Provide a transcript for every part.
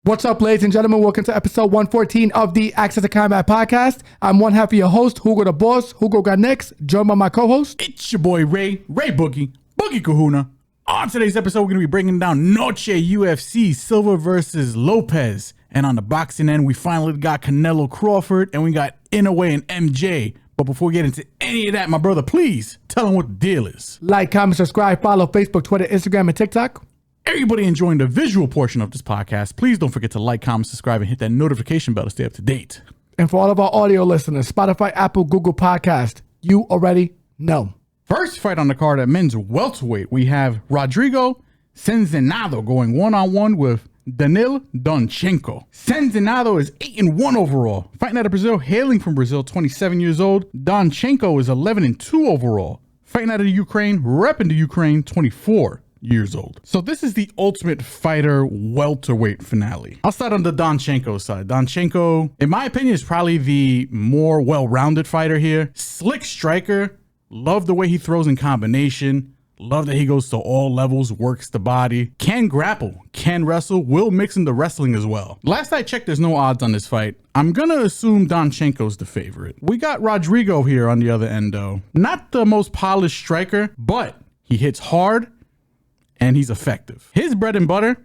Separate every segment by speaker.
Speaker 1: What's up, ladies and gentlemen? Welcome to episode 114 of the Access to Combat podcast. I'm one half of your host, Hugo the Boss. Hugo got next, joined by my co-host.
Speaker 2: It's your boy Ray Boogie Kahuna. On today's episode, we're going to be breaking down Noche UFC, Silva versus Lopes. And on the boxing end, we finally got Canelo Crawford, and we got Inoue and MJ. But before we get into any of that, my brother, please tell them what the deal is.
Speaker 1: Like, comment, subscribe, follow Facebook, Twitter, Instagram, and TikTok.
Speaker 2: Everybody enjoying the visual portion of this podcast, please don't forget to like, comment, subscribe, and hit that notification bell to stay up to date.
Speaker 1: And for all of our audio listeners, Spotify, Apple, Google Podcast, you already know.
Speaker 2: First fight on the card at men's welterweight, we have Rodrigo Sezinando going one-on-one with Daniil Donchenko. Sezinando is 8-1 overall. Fighting out of Brazil, hailing from Brazil, 27 years old. Donchenko is 11-2 overall. Fighting out of Ukraine, repping the Ukraine, 24 years old. So this is the Ultimate Fighter welterweight finale. I'll start on the Donchenko side. Donchenko, in my opinion, is probably the more well-rounded fighter here. Slick striker. Love the way he throws in combination. Love that he goes to all levels, works the body. Can grapple, can wrestle, will mix in the wrestling as well. Last I checked, there's no odds on this fight. I'm gonna assume Donchenko's the favorite. We got Rodrigo here on the other end though. Not the most polished striker, but he hits hard and he's effective. His bread and butter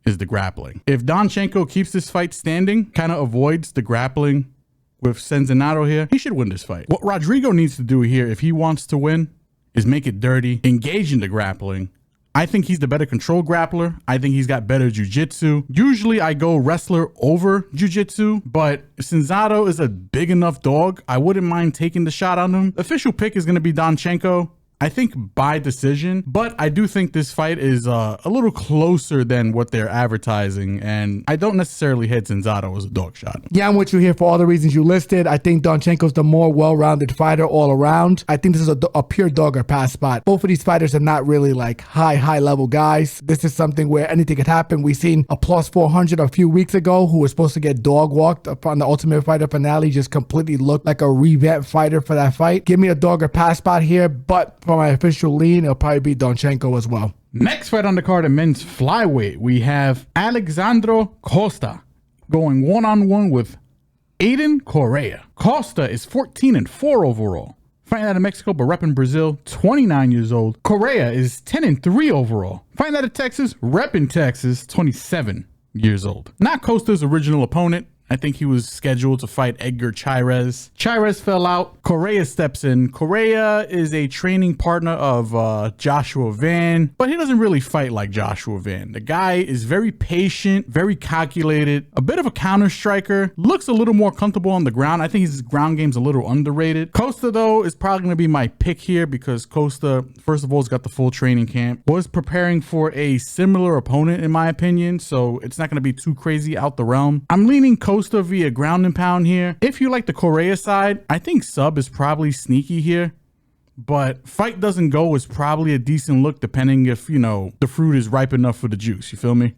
Speaker 2: is the grappling. If Donchenko keeps this fight standing, kind of avoids the grappling with Sezinando here, he should win this fight. What Rodrigo needs to do here, if he wants to win, is make it dirty, engage in the grappling. I think he's the better control grappler. I think he's got better jiu-jitsu. Usually I go wrestler over jiu-jitsu, but Sezinando is a big enough dog. I wouldn't mind taking the shot on him. Official pick is going to be Donchenko. I think by decision, but I do think this fight is a little closer than what they're advertising, and I don't necessarily hit Sezinando as a dog shot.
Speaker 1: Yeah, I'm with you here for all the reasons you listed. I think Donchenko's the more well-rounded fighter all around. I think this is a pure dog or pass spot. Both of these fighters are not really like high-level guys. This is something where anything could happen. We seen a plus 400 a few weeks ago who was supposed to get dog walked upon the Ultimate Fighter finale, just completely looked like a revamped fighter for that fight. Give me a dog or pass spot here, but for my official lean, it'll probably be Donchenko as well.
Speaker 2: Next fight on the card at men's flyweight, we have Alessandro Costa going one-on-one with Coria. Costa is 14-4 overall. Fighting out of Mexico, but repping Brazil, 29 years old. Coria is 10-3 overall. Fighting out of Texas, repping Texas, 27 years old. Not Costa's original opponent. I think he was scheduled to fight Edgar Chairez. Chairez fell out. Coria steps in. Coria is a training partner of Joshua Van, but he doesn't really fight like Joshua Van. The guy is very patient, very calculated, a bit of a counter striker, looks a little more comfortable on the ground. I think his ground game's a little underrated. Costa, though, is probably going to be my pick here because Costa, first of all, has got the full training camp, was preparing for a similar opponent, in my opinion, so it's not going to be too crazy out the realm. I'm leaning Costa via ground and pound here. If you like the Coria side, I think sub is probably sneaky here, but fight doesn't go is probably a decent look depending if, you know, the fruit is ripe enough for the juice. You feel me?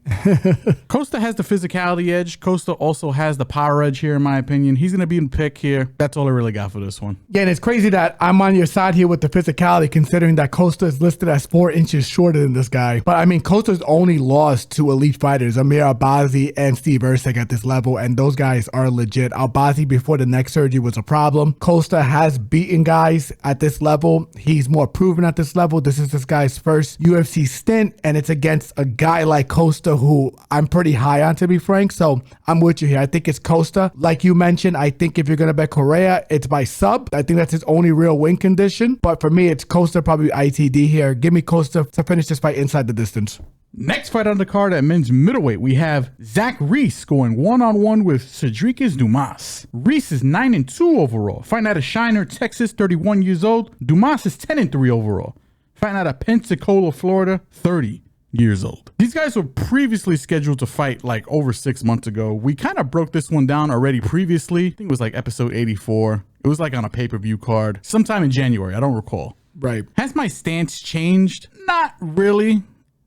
Speaker 2: Costa has the physicality edge. Costa also has the power edge here, in my opinion. He's going to be in pick here. That's all I really got for this one.
Speaker 1: Yeah, and it's crazy that I'm on your side here with the physicality, considering that Costa is listed as 4 inches shorter than this guy. But I mean, Costa's only lost to elite fighters, Amir Albazi and Steve Erceg at this level, and those guys are legit. Albazi before the neck surgery was a problem. Costa has beaten guys at this level. He's more proven at this level. This is this guy's first UFC stint, and it's against a guy like Costa who I'm pretty high on, to be frank. So I'm with you here. I think it's Costa. Like you mentioned, I think if you're going to bet Coria, it's by sub. I think that's his only real win condition. But for me, it's Costa, probably ITD here. Give me Costa to finish this fight inside the distance.
Speaker 2: Next fight on the card at men's middleweight, we have Reese going one-on-one with Sedriques Dumas. Reese is 9-2 overall. Fighting out of Shiner, Texas, 31 years old. Dumas is 10-3 overall. Fighting out of Pensacola, Florida, 30 years old. These guys were previously scheduled to fight like over 6 months ago. We kind of broke this one down already previously. I think it was like episode 84. It was like on a pay-per-view card sometime in January. I don't recall.
Speaker 1: Right.
Speaker 2: Has my stance changed? Not really.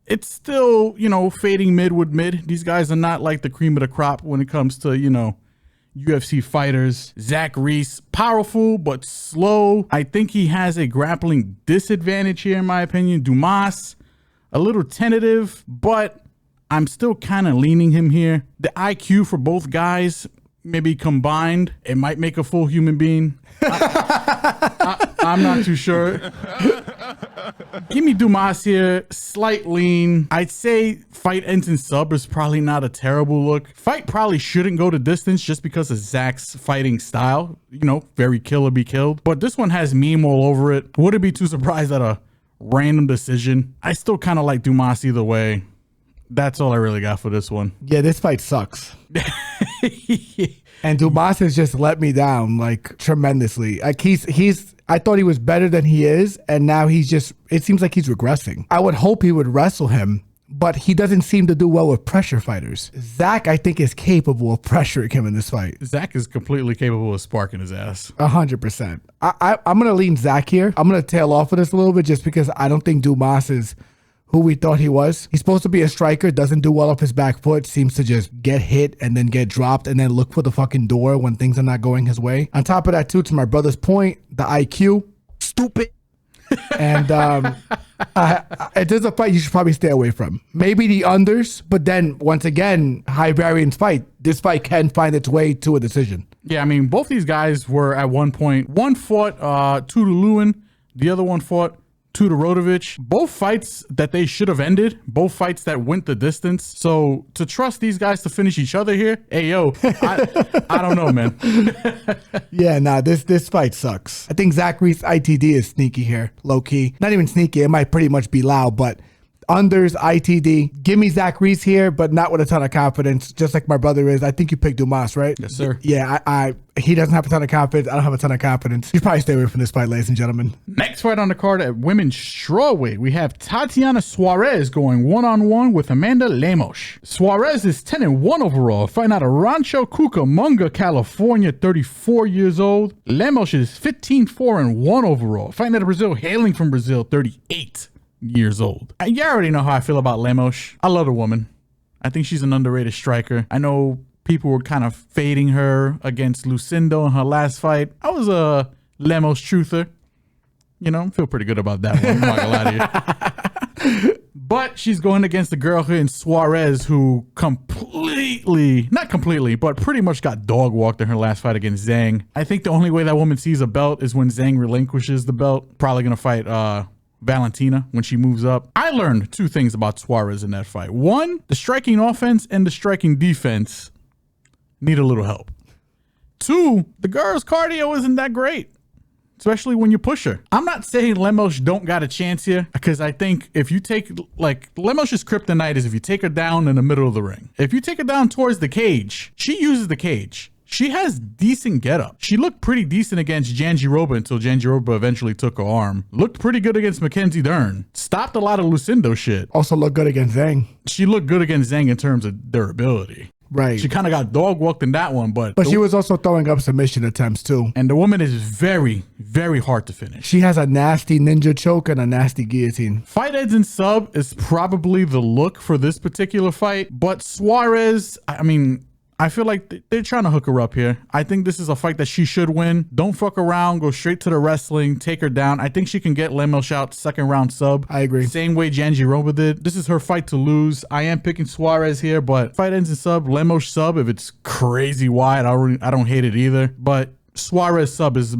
Speaker 2: It's still, you know, fading mid with mid. These guys are not like the cream of the crop when it comes to, you know, UFC fighters. Reese, powerful but slow. I think he has a grappling disadvantage here, in my opinion. Dumas, a little tentative, but I'm still kind of leaning him here. The IQ for both guys, maybe combined, it might make a full human being. I'm not too sure. Give me Dumas here. Slight lean. I'd say fight ends in sub is probably not a terrible look. Fight probably shouldn't go to distance just because of Zach's fighting style. You know, very kill or be killed. But this one has meme all over it. Wouldn't be too surprised at a random decision. I still kind of like Dumas either way. That's all I really got for this one.
Speaker 1: Yeah, this fight sucks. And Dumas has just let me down like tremendously. Like I thought he was better than he is, and now it seems like he's regressing. I would hope he would wrestle him, but he doesn't seem to do well with pressure fighters. Zach, I think, is capable of pressuring him in this fight.
Speaker 2: Zach is completely capable of sparking his ass.
Speaker 1: 100%. I'm going to lean Zach here. I'm going to tail off of this a little bit just because I don't think Dumas is who we thought he was. He's supposed to be a striker, doesn't do well off his back foot, seems to just get hit and then get dropped and then look for the fucking door when things are not going his way. On top of that, too, to my brother's point, the IQ, stupid. And it is a fight you should probably stay away from. Maybe the unders, but then once again, high variance fight. This fight can find its way to a decision.
Speaker 2: Yeah, I mean, both these guys were at one point, one fought 2 to Lewin, the other one fought 2 to Todorović. Both fights that they should have ended, both fights that went the distance. So to trust these guys to finish each other here, hey yo, I don't know, man.
Speaker 1: Yeah, nah, this fight sucks. I think Zach Reese ITD is sneaky here, low key. Not even sneaky, it might pretty much be loud, but unders, ITD. Give me Zach Reese here, but not with a ton of confidence, just like my brother is. I think you picked Dumas, right?
Speaker 2: Yes, sir.
Speaker 1: Yeah, he doesn't have a ton of confidence. I don't have a ton of confidence. You probably stay away from this fight, ladies and gentlemen.
Speaker 2: Next fight on the card at women's strawweight, we have Tatiana Suarez going one-on-one with Amanda Lemos. Suarez is 10-1 overall, fighting out of Rancho Cucamonga, California, 34 years old. Lemos is 15-4-1 overall, fighting out of Brazil, hailing from Brazil, 38 years old. You already know how I feel about Lemos. I love the woman. I think she's an underrated striker. I know people were kind of fading her against Lucindo in her last fight. I was a Lemos truther. You know, feel pretty good about that one. I'm not gonna lie to you. But she's going against the girl here in Suarez, who not completely, but pretty much got dog walked in her last fight against Zhang. I think the only way that woman sees a belt is when Zhang relinquishes the belt. Probably gonna fight Valentina when she moves up. I learned 2 things about Suarez in that fight. 1, the striking offense and the striking defense need a little help. 2, the girl's cardio isn't that great, especially when you push her. I'm not saying Lemos don't got a chance here, because I think if you take, like, Lemos' kryptonite is if you take her down in the middle of the ring. If you take her down towards the cage, she uses the cage. She has decent getup. She looked pretty decent against Jandiroba until Jandiroba eventually took her arm. Looked pretty good against Mackenzie Dern. Stopped a lot of Lucindo shit.
Speaker 1: Also looked good against Zhang.
Speaker 2: She looked good against Zhang in terms of durability.
Speaker 1: Right.
Speaker 2: She kind of got dog walked in that one, but
Speaker 1: she was also throwing up submission attempts too.
Speaker 2: And the woman is very, very hard to finish.
Speaker 1: She has a nasty ninja choke and a nasty guillotine.
Speaker 2: Fight ends in sub is probably the look for this particular fight, but Suarez, I mean, I feel like they're trying to hook her up here. I think this is a fight that she should win. Don't fuck around. Go straight to the wrestling. Take her down. I think she can get Lemos out 2nd round sub.
Speaker 1: I agree.
Speaker 2: Same way Jandiroba did. This is her fight to lose. I am picking Suarez here, but fight ends in sub. Lemos sub, if it's crazy wide, I don't hate it either. But Suarez sub is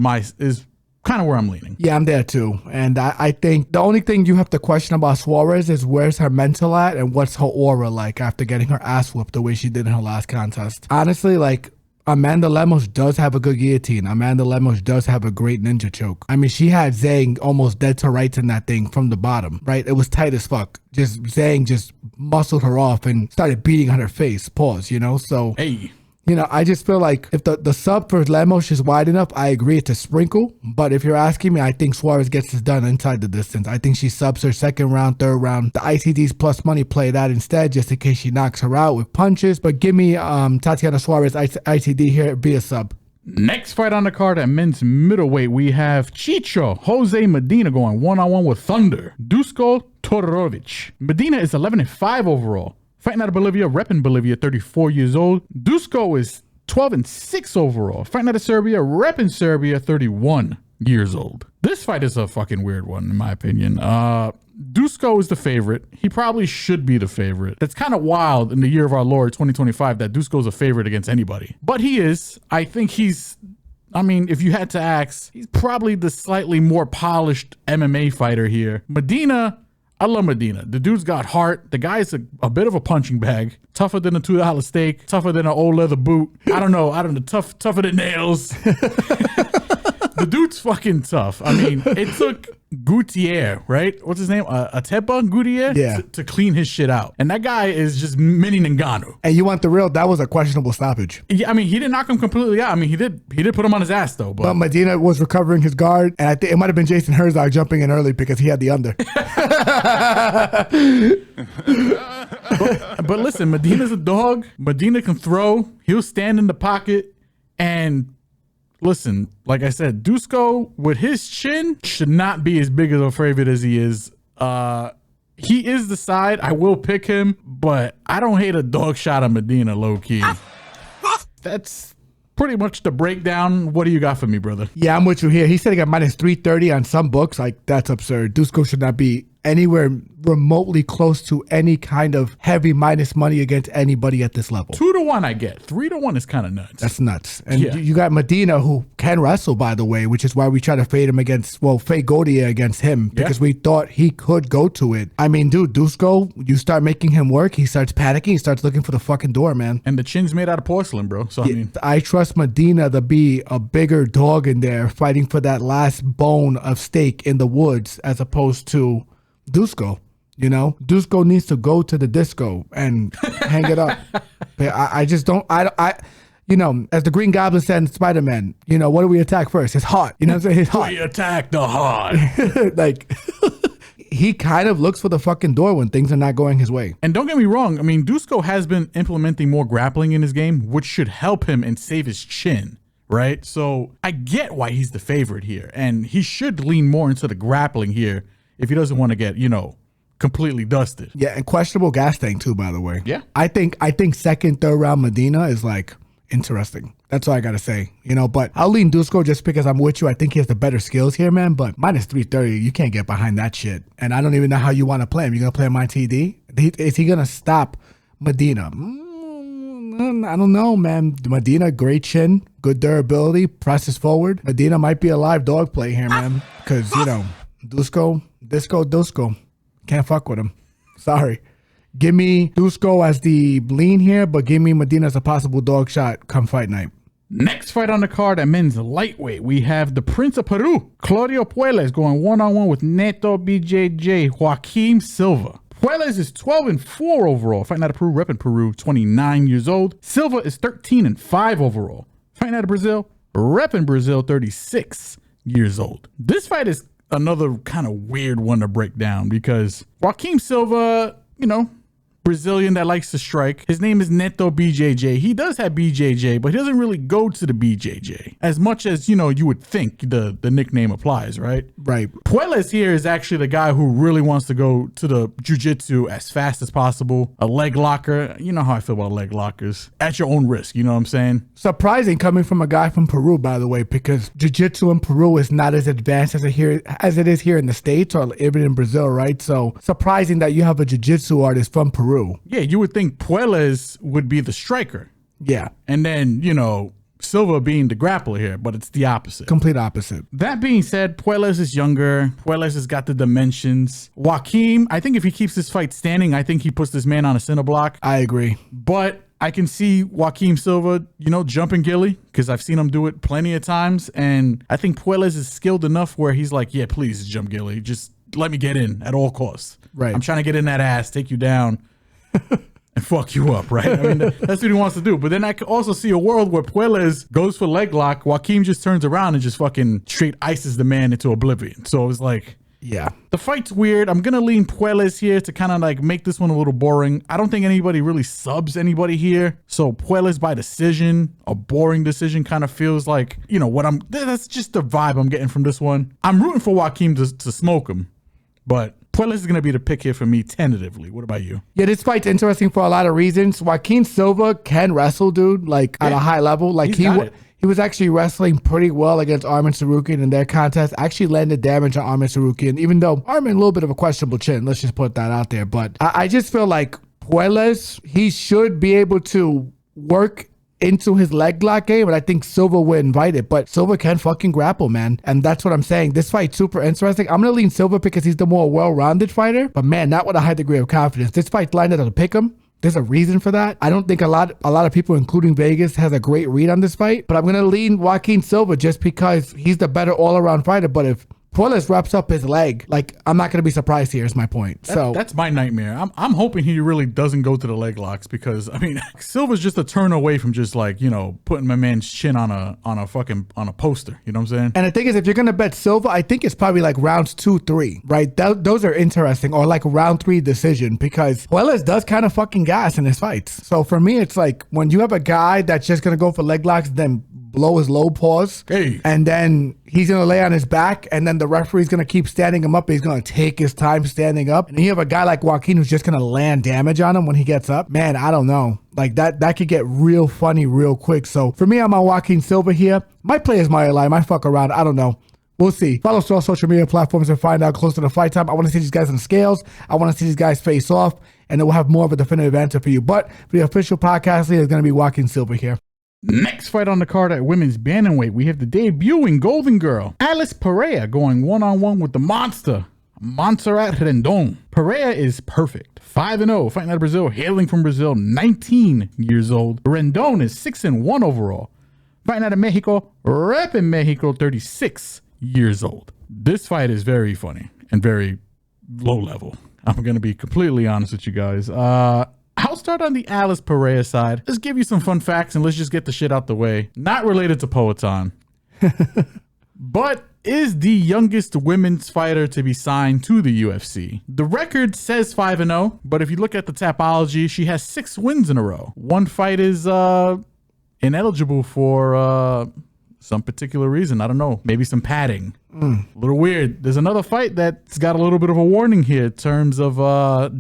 Speaker 2: kind of where I'm leaning.
Speaker 1: Yeah, I'm there too. And I think the only thing you have to question about Suarez is where's her mental at and what's her aura like after getting her ass whooped the way she did in her last contest. Honestly, like, Amanda Lemos does have a good guillotine. Amanda Lemos does have a great ninja choke. I mean, she had Zhang almost dead to rights in that thing from the bottom, right? It was tight as fuck. Just Zhang just muscled her off and started beating on her face. Pause, you know? So,
Speaker 2: hey.
Speaker 1: You know, I just feel like if the sub for Lemos is wide enough, I agree it's a sprinkle. But if you're asking me, I think Suarez gets this done inside the distance. I think she subs her 2nd round, 3rd round. The ICDs plus money play that instead, just in case she knocks her out with punches. But give me Tatiana Suarez ICD here, be a sub.
Speaker 2: Next fight on the card at men's middleweight, we have Chicho Jose Medina going one-on-one with Thunder Duško Todorović. Medina is 11-5 overall. Fighting out of Bolivia, repping Bolivia, 34 years old. Duško is 12-6 overall. Fighting out of Serbia, repping Serbia, 31 years old. This fight is a fucking weird one, in my opinion. Duško is the favorite. He probably should be the favorite. That's kind of wild in the year of our Lord 2025 that Duško is a favorite against anybody. But he is. I think he's, I mean, if you had to ask, he's probably the slightly more polished MMA fighter here. Medina, I love Medina. The dude's got heart. The guy's a bit of a punching bag. Tougher than a $2 steak. Tougher than an old leather boot. I don't know. Tougher than nails. The dude's fucking tough. I mean, it took Gutierrez, right? What's his name? Atepa Gutierrez?
Speaker 1: Yeah.
Speaker 2: To clean his shit out. And that guy is just mini Ngannou.
Speaker 1: And you want the real, that was a questionable stoppage.
Speaker 2: Yeah, I mean, he didn't knock him completely out. I mean, he did put him on his ass, though.
Speaker 1: But Medina was recovering his guard, and I think it might have been Jason Herzog jumping in early because he had the under.
Speaker 2: but listen, Medina's a dog. Medina can throw. He'll stand in the pocket. And listen, like I said, Duško with his chin should not be as big of a favorite as he is. He is the side. I will pick him, but I don't hate a dog shot of Medina low key. That's pretty much the breakdown. What do you got for me, brother?
Speaker 1: Yeah, I'm with you here. He said he got minus 330 on some books. Like, that's absurd. Duško should not be anywhere remotely close to any kind of heavy minus money against anybody at this level.
Speaker 2: 2-1 I get. 3-1 is kind of nuts.
Speaker 1: That's nuts. And you got Medina, who can wrestle, by the way, which is why we try to fade him against, fade Coria against him, because we thought he could go to it. I mean, dude, Duško, you start making him work, he starts panicking, he starts looking for the fucking door, man.
Speaker 2: And the chin's made out of porcelain, bro. So, I mean,
Speaker 1: I trust Medina to be a bigger dog in there fighting for that last bone of steak in the woods as opposed to Duško. You know, Duško needs to go to the disco and hang it up. But I just don't, you know, as the Green Goblin said in Spider-Man, you know, what do we attack first? His heart. You know what I'm saying? His heart.
Speaker 2: We attack the heart.
Speaker 1: Like, he kind of looks for the fucking door when things are not going his way.
Speaker 2: And don't get me wrong. I mean, Duško has been implementing more grappling in his game, which should help him and save his chin. Right? So I get why he's the favorite here. And he should lean more into the grappling here if he doesn't want to get, you know, completely dusted.
Speaker 1: Yeah, and questionable gas tank too, by the way.
Speaker 2: Yeah.
Speaker 1: I think second, third round Medina is like interesting. That's all I gotta say. You know, but I'll lean Duško just because I'm with you. I think he has the better skills here, man. But minus 330, you can't get behind that shit. And I don't even know how you want to play him. You gonna play him on TD? Is he gonna stop Medina? I don't know, man. Medina, great chin, good durability, presses forward. Medina might be a live dog play here, man. Because, you know, Duško. Can't fuck with him. Sorry. Give me Duško as the lean here, but give me Medina as a possible dog shot come fight night.
Speaker 2: Next fight on the card at men's lightweight, we have the Prince of Peru, Claudio Puelles, going one-on-one with Neto BJJ, Joaquim Silva. Puelles is 12-4 overall, fighting out of Peru, repping Peru, 29 years old. Silva is 13-5 overall, fighting out of Brazil, repping Brazil, 36 years old. This fight is another kind of weird one to break down because Joaquim Silva, you know, Brazilian that likes to strike. His name is Neto BJJ. He does have BJJ, but he doesn't really go to the BJJ as much as, you know, you would think the nickname applies, right?
Speaker 1: Right.
Speaker 2: Puelles here is actually the guy who really wants to go to the jiu-jitsu as fast as possible. A leg locker. You know how I feel about leg lockers. At your own risk, you know what I'm saying?
Speaker 1: Surprising coming from a guy from Peru, by the way, because jiu-jitsu in Peru is not as advanced as it is here in the States or even in Brazil, right? So surprising that you have a jiu-jitsu artist from Peru.
Speaker 2: Yeah, you would think Puelles would be the striker.
Speaker 1: Yeah.
Speaker 2: And then, you know, Silva being the grappler here, but it's the opposite.
Speaker 1: Complete opposite.
Speaker 2: That being said, Puelles is younger. Puelles has got the dimensions. Joaquim, I think if he keeps this fight standing, I think he puts this man on a center block.
Speaker 1: I agree.
Speaker 2: But I can see Joaquim Silva, you know, jumping Gilly because I've seen him do it plenty of times. And I think Puelles is skilled enough where he's like, yeah, please jump Gilly. Just let me get in at all costs.
Speaker 1: Right.
Speaker 2: I'm trying to get in that ass, take you down. And fuck you up, right? I mean, that's what he wants to do. But then I could also see a world where Puelles goes for leg lock, Joaquim just turns around and just fucking straight ices the man into oblivion. So it was like,
Speaker 1: yeah,
Speaker 2: the fight's weird. I'm gonna lean Puelles here to kind of like make this one a little boring. I don't think anybody really subs anybody here. So Puelles by decision, a boring decision, kind of feels like, you know, that's just the vibe I'm getting from this one. I'm rooting for Joaquim to smoke him, but Puelles is going to be the pick here for me tentatively. What about you?
Speaker 1: Yeah, this fight's interesting for a lot of reasons. Joaquim Silva can wrestle, dude, like at a high level. Like he He was actually wrestling pretty well against Arman Tsarukyan in their contest. Actually landed damage on Arman Tsarukyan, even though Arman a little bit of a questionable chin. Let's just put that out there. But I just feel like Puelles, he should be able to work into his leg lock game, and I think Silva would invite it, but Silva can fucking grapple, man, and that's what I'm saying. This fight's super interesting. I'm gonna lean Silva because he's the more well-rounded fighter, but man, not with a high degree of confidence. This fight's lined up to pick him. There's a reason for that. I don't think a lot of people, including Vegas, has a great read on this fight, but I'm gonna lean Joaquim Silva just because he's the better all-around fighter. But if Puelles wraps up his leg, like, I'm not going to be surprised here is my point.
Speaker 2: That's my nightmare. I'm hoping he really doesn't go to the leg locks because, I mean, Silva's just a turn away from just like, you know, putting my man's chin on a poster. You know what I'm saying?
Speaker 1: And the thing is, if you're going to bet Silva, I think it's probably like rounds 2, 3, right? Those are interesting, or like round 3 decision, because Puelles does kind of fucking gas in his fights. So for me, it's like when you have a guy that's just going to go for leg locks, then blow his low pause, and then he's gonna lay on his back, and then the referee's gonna keep standing him up. He's gonna take his time standing up, and you have a guy like Joaquim who's just gonna land damage on him when he gets up. Man, I don't know. Like that could get real funny real quick. So for me, I'm on Joaquim Silva here. Might play as my ally, might fuck around. I don't know. We'll see. Follow us on all social media platforms and find out closer to fight time. I want to see these guys on the scales. I want to see these guys face off, and then we'll have more of a definitive answer for you. But for the official podcast leader, it's gonna be Joaquim Silva here.
Speaker 2: Next fight on the card at women's bantamweight, we have the debuting Golden Girl, Alice Pereira, going one-on-one with the monster, Montserrat Rendon. Pereira is perfect. 5-0, fighting out of Brazil, hailing from Brazil, 19 years old. Rendon is 6-1 overall, fighting out of Mexico, repping Mexico, 36 years old. This fight is very funny and very low level. I'm going to be completely honest with you guys. I'll start on the Alice Pereira side. Let's give you some fun facts and let's just get the shit out the way. Not related to Poetan, but is the youngest women's fighter to be signed to the UFC. The record says 5-0, but if you look at the Tapology, she has 6 wins in a row. One fight is ineligible for some particular reason. I don't know. Maybe some padding. A little weird. There's another fight that's got a little bit of a warning here in terms of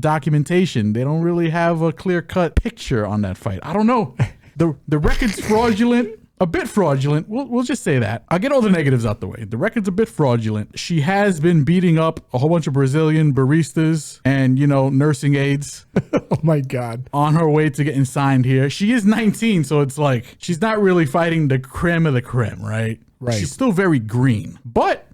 Speaker 2: documentation. They don't really have a clear-cut picture on that fight. I don't know. The record's fraudulent. A bit fraudulent. We'll just say that. I'll get all the negatives out the way. The record's a bit fraudulent. She has been beating up a whole bunch of Brazilian baristas and, you know, nursing aides.
Speaker 1: Oh my God.
Speaker 2: On her way to getting signed here. She is 19, so it's like she's not really fighting the creme of the creme, right?
Speaker 1: Right.
Speaker 2: She's still very green. But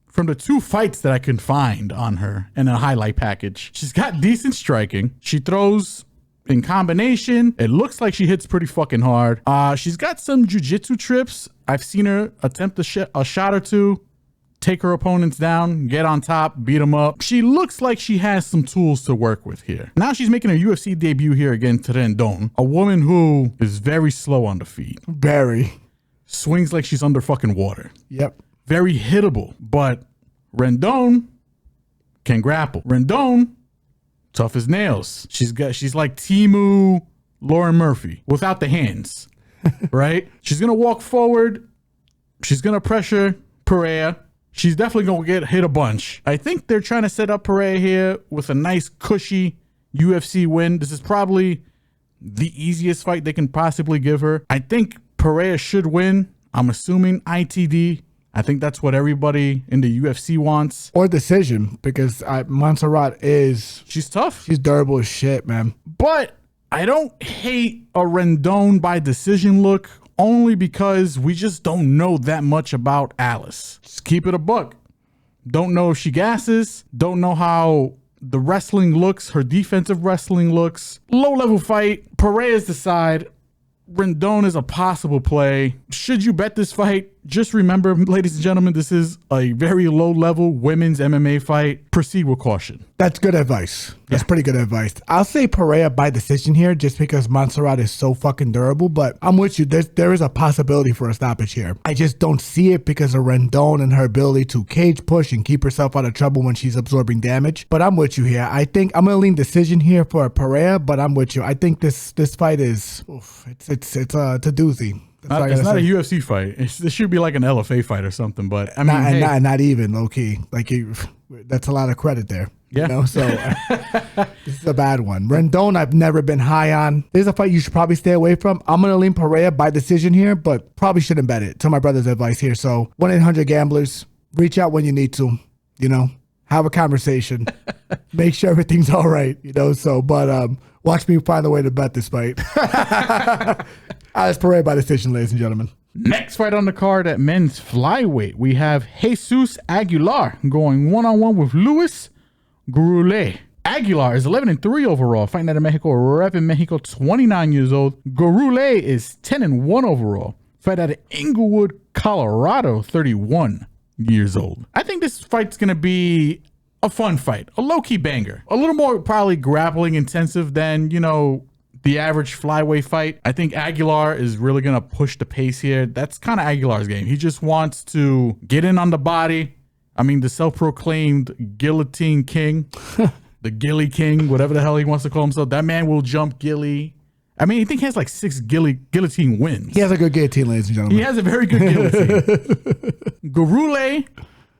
Speaker 2: from the 2 fights that I can find on her in a highlight package, she's got decent striking. She throws in combination. It looks like she hits pretty fucking hard. She's got some jiu-jitsu trips. I've seen her attempt a shot or two, take her opponents down, get on top, beat them up. She looks like she has some tools to work with here. Now she's making her UFC debut here against Rendon, a woman who is very slow on the feet.
Speaker 1: Very.
Speaker 2: Swings like she's under fucking water.
Speaker 1: Yep.
Speaker 2: Very hittable, but Rendon can grapple. Rendon, tough as nails. She's like Timu Lauren Murphy without the hands, right? She's going to walk forward. She's going to pressure Pereira. She's definitely going to get hit a bunch. I think they're trying to set up Pereira here with a nice cushy UFC win. This is probably the easiest fight they can possibly give her. I think Pereira should win. I'm assuming ITD. I think that's what everybody in the UFC wants.
Speaker 1: Or decision, because Montserrat she's
Speaker 2: tough.
Speaker 1: She's durable as shit, man.
Speaker 2: But I don't hate a Rendon by decision look, only because we just don't know that much about Alice. Just keep it a buck. Don't know if she gasses. Don't know how the wrestling looks, her defensive wrestling looks. Low level fight. Pereira's the side. Rendon is a possible play. Should you bet this fight? Just remember, ladies and gentlemen, this is a very low-level women's MMA fight. Proceed with caution.
Speaker 1: That's good advice. That's pretty good advice. I'll say Pereira by decision here just because Montserrat is so fucking durable, but I'm with you. There is a possibility for a stoppage here. I just don't see it because of Rendon and her ability to cage push and keep herself out of trouble when she's absorbing damage. But I'm with you here. I think I'm going to lean decision here for Pereira, but I'm with you. I think this fight is, it's a doozy.
Speaker 2: It's not a UFC fight. This should be like an LFA fight or something. But I mean,
Speaker 1: not even low key. Like that's a lot of credit there.
Speaker 2: Yeah.
Speaker 1: You know, so this is a bad one. Rendon, I've never been high on. There's a fight you should probably stay away from. I'm going to lean Pereira by decision here, but probably shouldn't bet it. To my brother's advice here. So 1-800-GAMBLERS, reach out when you need to, you know, have a conversation, make sure everything's all right, you know. So, but watch me find a way to bet this fight. Alex Pereira by decision, ladies and gentlemen.
Speaker 2: Next fight on the card at men's flyweight, we have Jesus Aguilar going one-on-one with Luis Gurule. Aguilar is 11-3 overall, fighting out of Mexico, repping Mexico, 29 years old. Gurule is 10-1 overall, fight out of Inglewood, Colorado, 31 years old. I think this fight's going to be a fun fight, a low-key banger, a little more probably grappling intensive than, you know, the average flyweight fight. I think Aguilar is really going to push the pace here. That's kind of Aguilar's game. He just wants to get in on the body. I mean, the self-proclaimed guillotine king, the Gilly King, whatever the hell he wants to call himself. That man will jump Gilly. I mean, I think he has like 6 guillotine wins.
Speaker 1: He has a good guillotine, ladies and gentlemen.
Speaker 2: He has a very good guillotine. Gurule,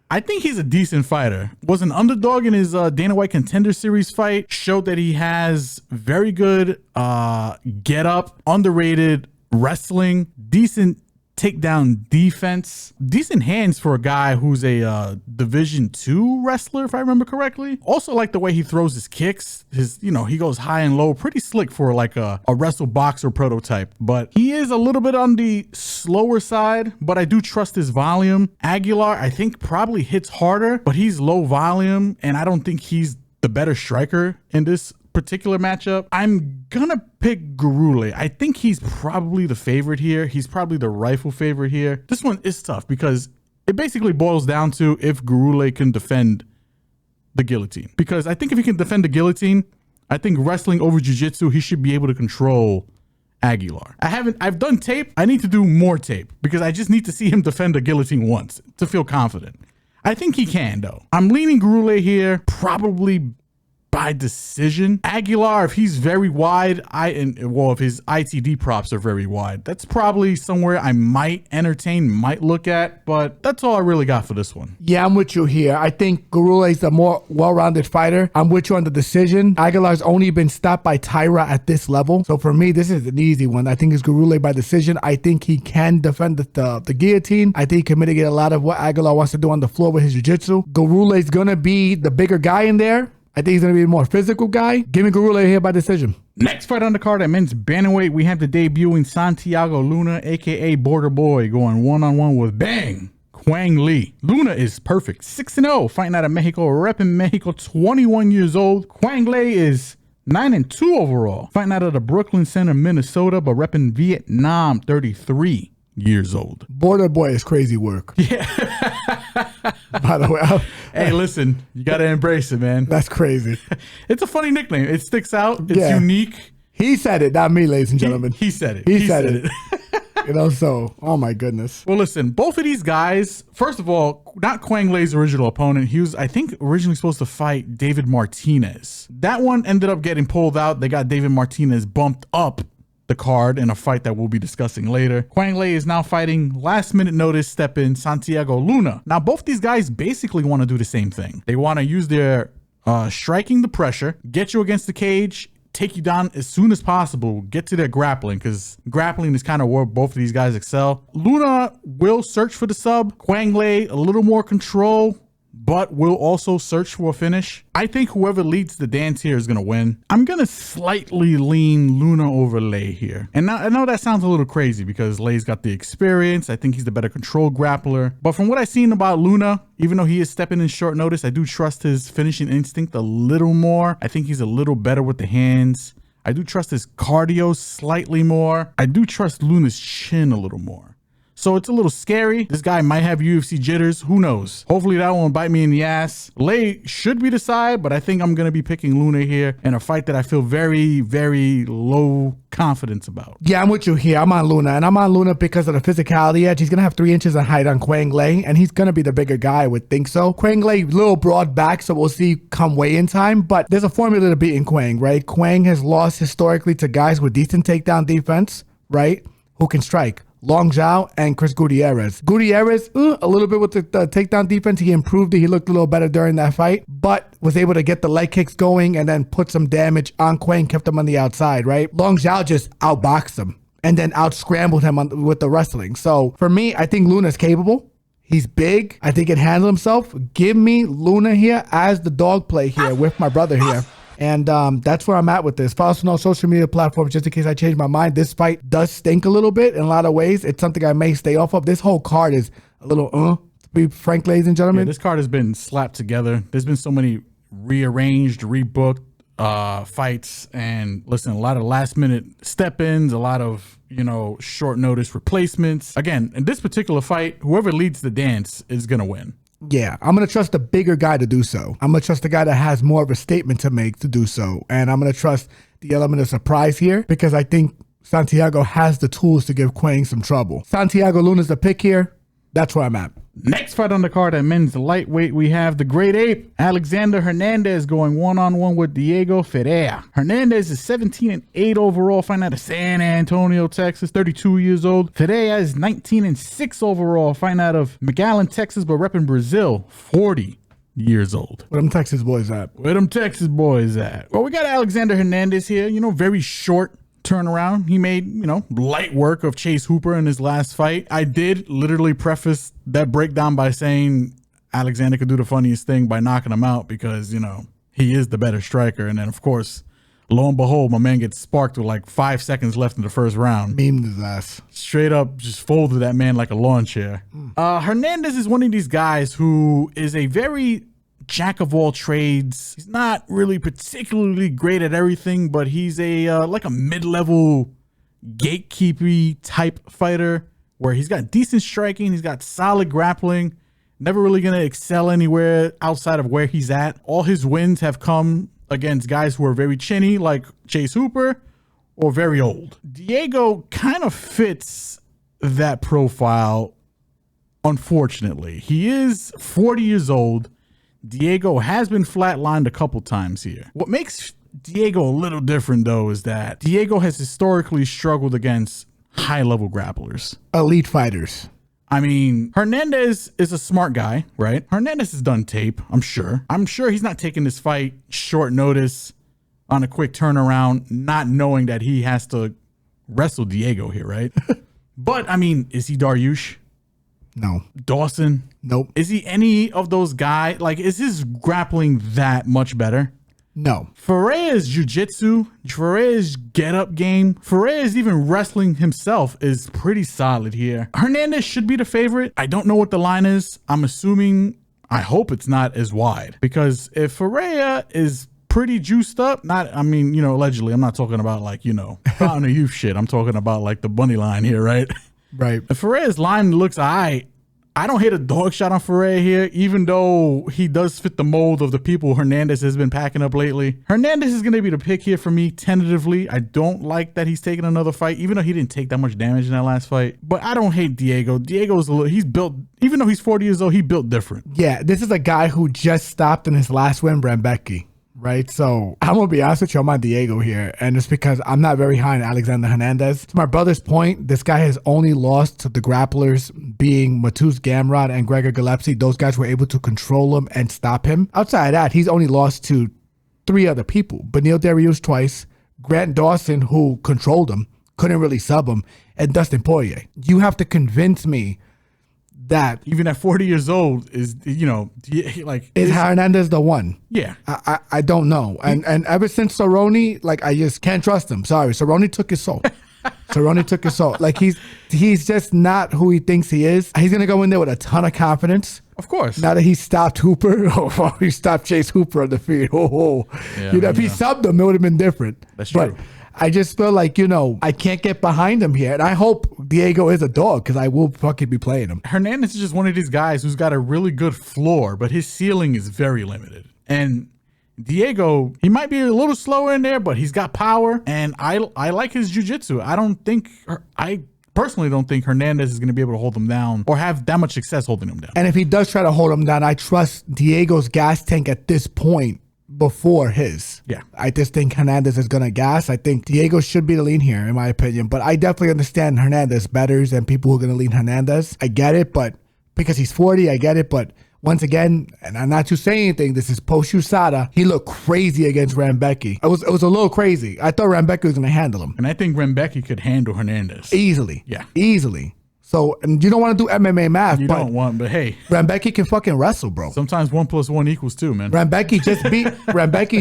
Speaker 2: I think he's a decent fighter. Was an underdog in his Dana White Contender Series fight. Showed that he has very good get up, underrated wrestling, decent takedown defense, decent hands for a guy who's a Division II wrestler, if I remember correctly. Also like the way he throws his kicks. You know, he goes high and low, pretty slick for like a wrestle boxer prototype. But he is a little bit on the slower side, but I do trust his volume. Aguilar, I think, probably hits harder, but he's low volume, and I don't think he's the better striker in this particular matchup. I'm gonna pick Gurule. I think he's probably the favorite here. He's probably the rightful favorite here. This one is tough because it basically boils down to if Gurule can defend the guillotine. Because I think if he can defend the guillotine, I think wrestling over jiu-jitsu, he should be able to control Aguilar. I've done tape. I need to do more tape because I just need to see him defend the guillotine once to feel confident. I think he can though. I'm leaning Gurule here, probably by decision. Aguilar, if he's very wide, if his ITD props are very wide, that's probably somewhere I might entertain, might look at, but that's all I really got for this one.
Speaker 1: Yeah, I'm with you here. I think Gurule is a more well-rounded fighter. I'm with you on the decision. Aguilar's only been stopped by Tyra at this level. So for me, this is an easy one. I think it's Gurule by decision. I think he can defend the guillotine. I think he can mitigate a lot of what Aguilar wants to do on the floor with his jiu-jitsu. Gurule is going to be the bigger guy in there. I think he's going to be a more physical guy. Give me Gurule here by decision.
Speaker 2: Next fight on the card at men's bantamweight, we have the debuting Santiago Luna, a.k.a. Border Boy, going one-on-one with Bang Quang Lee. Luna is perfect. 6-0, fighting out of Mexico, repping Mexico, 21 years old. Quang Lee is 9-2 overall, fighting out of the Brooklyn Center, Minnesota, but repping Vietnam, 33 years old.
Speaker 1: Border Boy is crazy work.
Speaker 2: Yeah.
Speaker 1: By the way.
Speaker 2: Hey, listen, you got to embrace it, man.
Speaker 1: That's crazy.
Speaker 2: It's a funny nickname. It sticks out. It's unique.
Speaker 1: He said it, not me, ladies and gentlemen.
Speaker 2: He said it.
Speaker 1: He said it. You know, so, oh my goodness.
Speaker 2: Well, listen, both of these guys, first of all, not Quang Lee's original opponent. He was, I think, originally supposed to fight David Martinez. That one ended up getting pulled out. They got David Martinez bumped up the card in a fight that we'll be discussing later. Quang Lee is now fighting last minute notice step in Santiago Luna. Now, both these guys basically want to do the same thing. They want to use their striking the pressure, get you against the cage, take you down as soon as possible, get to their grappling, because grappling is kind of where both of these guys excel. Luna will search for the sub. Quang Lee, a little more control, but will also search for a finish. I think whoever leads the dance here is going to win. I'm going to slightly lean Luna over Lee here. And now, I know that sounds a little crazy because Lee's got the experience. I think he's the better control grappler. But from what I've seen about Luna, even though he is stepping in short notice, I do trust his finishing instinct a little more. I think he's a little better with the hands. I do trust his cardio slightly more. I do trust Luna's chin a little more. So it's a little scary. This guy might have UFC jitters. Who knows? Hopefully that won't bite me in the ass. Lee should be the side, but I think I'm going to be picking Luna here in a fight that I feel very, very low confidence about.
Speaker 1: Yeah, I'm with you here. I'm on Luna, and I'm on Luna because of the physicality edge. He's going to have 3 inches of height on Quang Lee, and he's going to be the bigger guy, I would think so. Quang Lee, little broad back, so we'll see come weigh-in time, but there's a formula to beating Quang, right? Quang has lost historically to guys with decent takedown defense, right? Who can strike. Long Zhao and Chris Gutierrez. Gutierrez, a little bit with the takedown defense. He improved it. He looked a little better during that fight, but was able to get the leg kicks going and then put some damage on Quang, kept him on the outside, right? Long Zhao just outboxed him and then out-scrambled him with the wrestling. So for me, I think Luna's capable. He's big. I think he can handle himself. Give me Luna here as the dog play here with my brother here. And that's where I'm at with this. Follow us on all social media platforms just in case I change my mind. This fight does stink a little bit in a lot of ways. It's something I may stay off of. This whole card is a little, to be frank, ladies and gentlemen.
Speaker 2: Yeah, this card has been slapped together. There's been so many rearranged, rebooked fights. And listen, a lot of last minute step-ins, a lot of, short notice replacements. Again, in this particular fight, whoever leads the dance is going to win.
Speaker 1: Yeah, I'm going to trust the bigger guy to do so. I'm going to trust the guy that has more of a statement to make to do so. And I'm going to trust the element of surprise here because I think Santiago has the tools to give Quang some trouble. Santiago Luna's the pick here. That's where I'm at.
Speaker 2: Next fight on the card at men's lightweight, we have the Great Ape, Alexander Hernandez, going one-on-one with Diego Ferreira. Hernandez is 17-8 overall, fighting out of San Antonio, Texas, 32 years old. Ferreira is 19-6 overall, fighting out of McAllen, Texas, but repping Brazil, 40 years old.
Speaker 1: Where them Texas boys at?
Speaker 2: Where them Texas boys at? Well, we got Alexander Hernandez here, very short turnaround. He made, light work of Chase Hooper in his last fight. I did literally preface that breakdown by saying Alexander could do the funniest thing by knocking him out because, he is the better striker. And then, of course, lo and behold, my man gets sparked with like 5 seconds left in the first round.
Speaker 1: Memed his ass.
Speaker 2: Straight up just folded that man like a lawn chair. Hernandez is one of these guys who is a very jack of all trades. He's not really particularly great at everything, but he's a like a mid-level gatekeepy type fighter where he's got decent striking, he's got solid grappling, never really gonna excel anywhere outside of where he's at. All his wins have come against guys who are very chinny like Chase Hooper or very old. Diego kind of fits that profile, unfortunately. He is 40 years old. Diego has been flatlined a couple times here. What makes Diego a little different, though, is that Diego has historically struggled against high-level grapplers.
Speaker 1: Elite fighters.
Speaker 2: I mean, Hernandez is a smart guy, right? Hernandez has done tape, I'm sure. I'm sure he's not taking this fight short notice on a quick turnaround, not knowing that he has to wrestle Diego here, right? But, I mean, is he Dariush?
Speaker 1: No.
Speaker 2: Dawson?
Speaker 1: Nope.
Speaker 2: Is he any of those guys? Like, is his grappling that much better?
Speaker 1: No.
Speaker 2: Ferreira's jiu-jitsu, Ferreira's get-up game, Ferreira's even wrestling himself is pretty solid here. Hernandez should be the favorite. I don't know what the line is. I'm assuming, I hope it's not as wide. Because if Ferreira is pretty juiced up, allegedly, I'm not talking about like, fountain of youth shit. I'm talking about like the bunny line here, right?
Speaker 1: Right.
Speaker 2: If Ferreira's line looks all right, I don't hate a dog shot on Ferreira here, even though he does fit the mold of the people Hernandez has been packing up lately. Hernandez is going to be the pick here for me, tentatively. I don't like that he's taking another fight, even though he didn't take that much damage in that last fight. But I don't hate Diego. He's built, even though he's 40 years old, he built different.
Speaker 1: Yeah, this is a guy who just stopped in his last win, Brambecki. Right, so I'm gonna be honest with you, I'm on Diego here, and it's because I'm not very high on Alexander Hernandez. To my brother's point, this guy has only lost to the grapplers, being Matus Gamrot and Gregor Gillespie. Those guys were able to control him and stop him. Outside of that, he's only lost to 3 other people: Beneil Dariush twice, Grant Dawson, who controlled him, couldn't really sub him, and Dustin Poirier. You have to convince me that
Speaker 2: even at 40 years old is
Speaker 1: Hernandez the one?
Speaker 2: Yeah.
Speaker 1: I don't know. And ever since Cerrone, I just can't trust him. Sorry. Cerrone took his soul. Cerrone took his soul. Like he's just not who he thinks he is. He's gonna go in there with a ton of confidence.
Speaker 2: Of course.
Speaker 1: Now that he stopped Hooper, he stopped Chase Hooper on the feet. If he subbed him, it would have been different.
Speaker 2: That's true.
Speaker 1: But I just feel like, I can't get behind him here. And I hope Diego is a dog because I will fucking be playing him.
Speaker 2: Hernandez is just one of these guys who's got a really good floor, but his ceiling is very limited. And Diego, he might be a little slower in there, but he's got power. And I like his jiu-jitsu. I personally don't think Hernandez is going to be able to hold him down or have that much success holding him down.
Speaker 1: And if he does try to hold him down, I trust Diego's gas tank at this point before his.
Speaker 2: Yeah.
Speaker 1: I just think Hernandez is going to gas. I think Diego should be the lean here, in my opinion. But I definitely understand Hernandez betters and people who are going to lean Hernandez. I get it, but because he's 40, I get it. But once again, and I'm not to say anything, this is post-USADA. He looked crazy against Rambecki. It was a little crazy. I thought Rambecki was going to handle him.
Speaker 2: And I think Rambecki could handle Hernandez.
Speaker 1: Easily.
Speaker 2: Yeah.
Speaker 1: Easily. So, and you don't want to do MMA math.
Speaker 2: You don't want, but hey.
Speaker 1: Rambecki can fucking wrestle, bro.
Speaker 2: Sometimes 1 + 1 = 2, man.
Speaker 1: Rambecki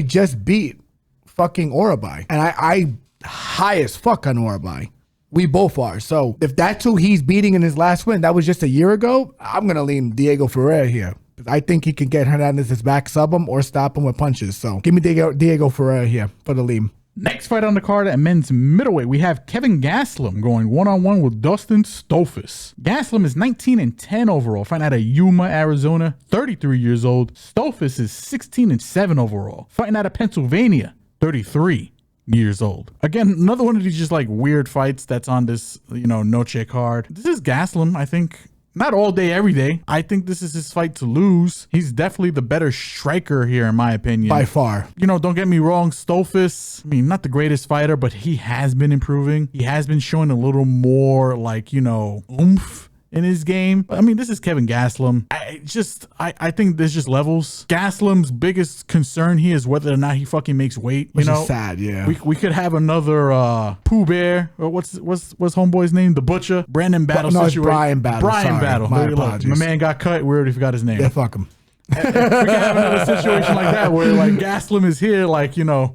Speaker 1: just beat fucking Orabai. And I high as fuck on Orabai. We both are. So if that's who he's beating in his last win, that was just a year ago, I'm going to lean Diego Ferreira here. I think he can get Hernandez's back, sub him, or stop him with punches. So give me Diego Ferreira here for the lean.
Speaker 2: Next fight on the card at men's middleweight, we have Kevin Gastelum going one-on-one with Dustin Stolfus. Gastelum is 19-10 overall, fighting out of Yuma, Arizona, 33 years old. Stolfus is 16-7 overall, fighting out of Pennsylvania, 33 years old. Again, another one of these just like weird fights that's on this, Noche card. This is Gastelum, I think. Not all day, every day. I think this is his fight to lose. He's definitely the better striker here, in my opinion.
Speaker 1: By far.
Speaker 2: Don't get me wrong. Stolfus, not the greatest fighter, but he has been improving. He has been showing a little more oomph in his game. This is Kevin Gastelum. I think there's just levels. Gastelum's biggest concern here is whether or not he fucking makes weight.
Speaker 1: Which is sad, yeah.
Speaker 2: We could have another Pooh Bear, or what's homeboy's name? The Butcher. Brandon Battle situation.
Speaker 1: Brian Battle.
Speaker 2: Brian Battle.
Speaker 1: My apologies.
Speaker 2: My man got cut. We already forgot his name.
Speaker 1: Yeah, fuck him.
Speaker 2: We can have another situation like that where Gastelum is here,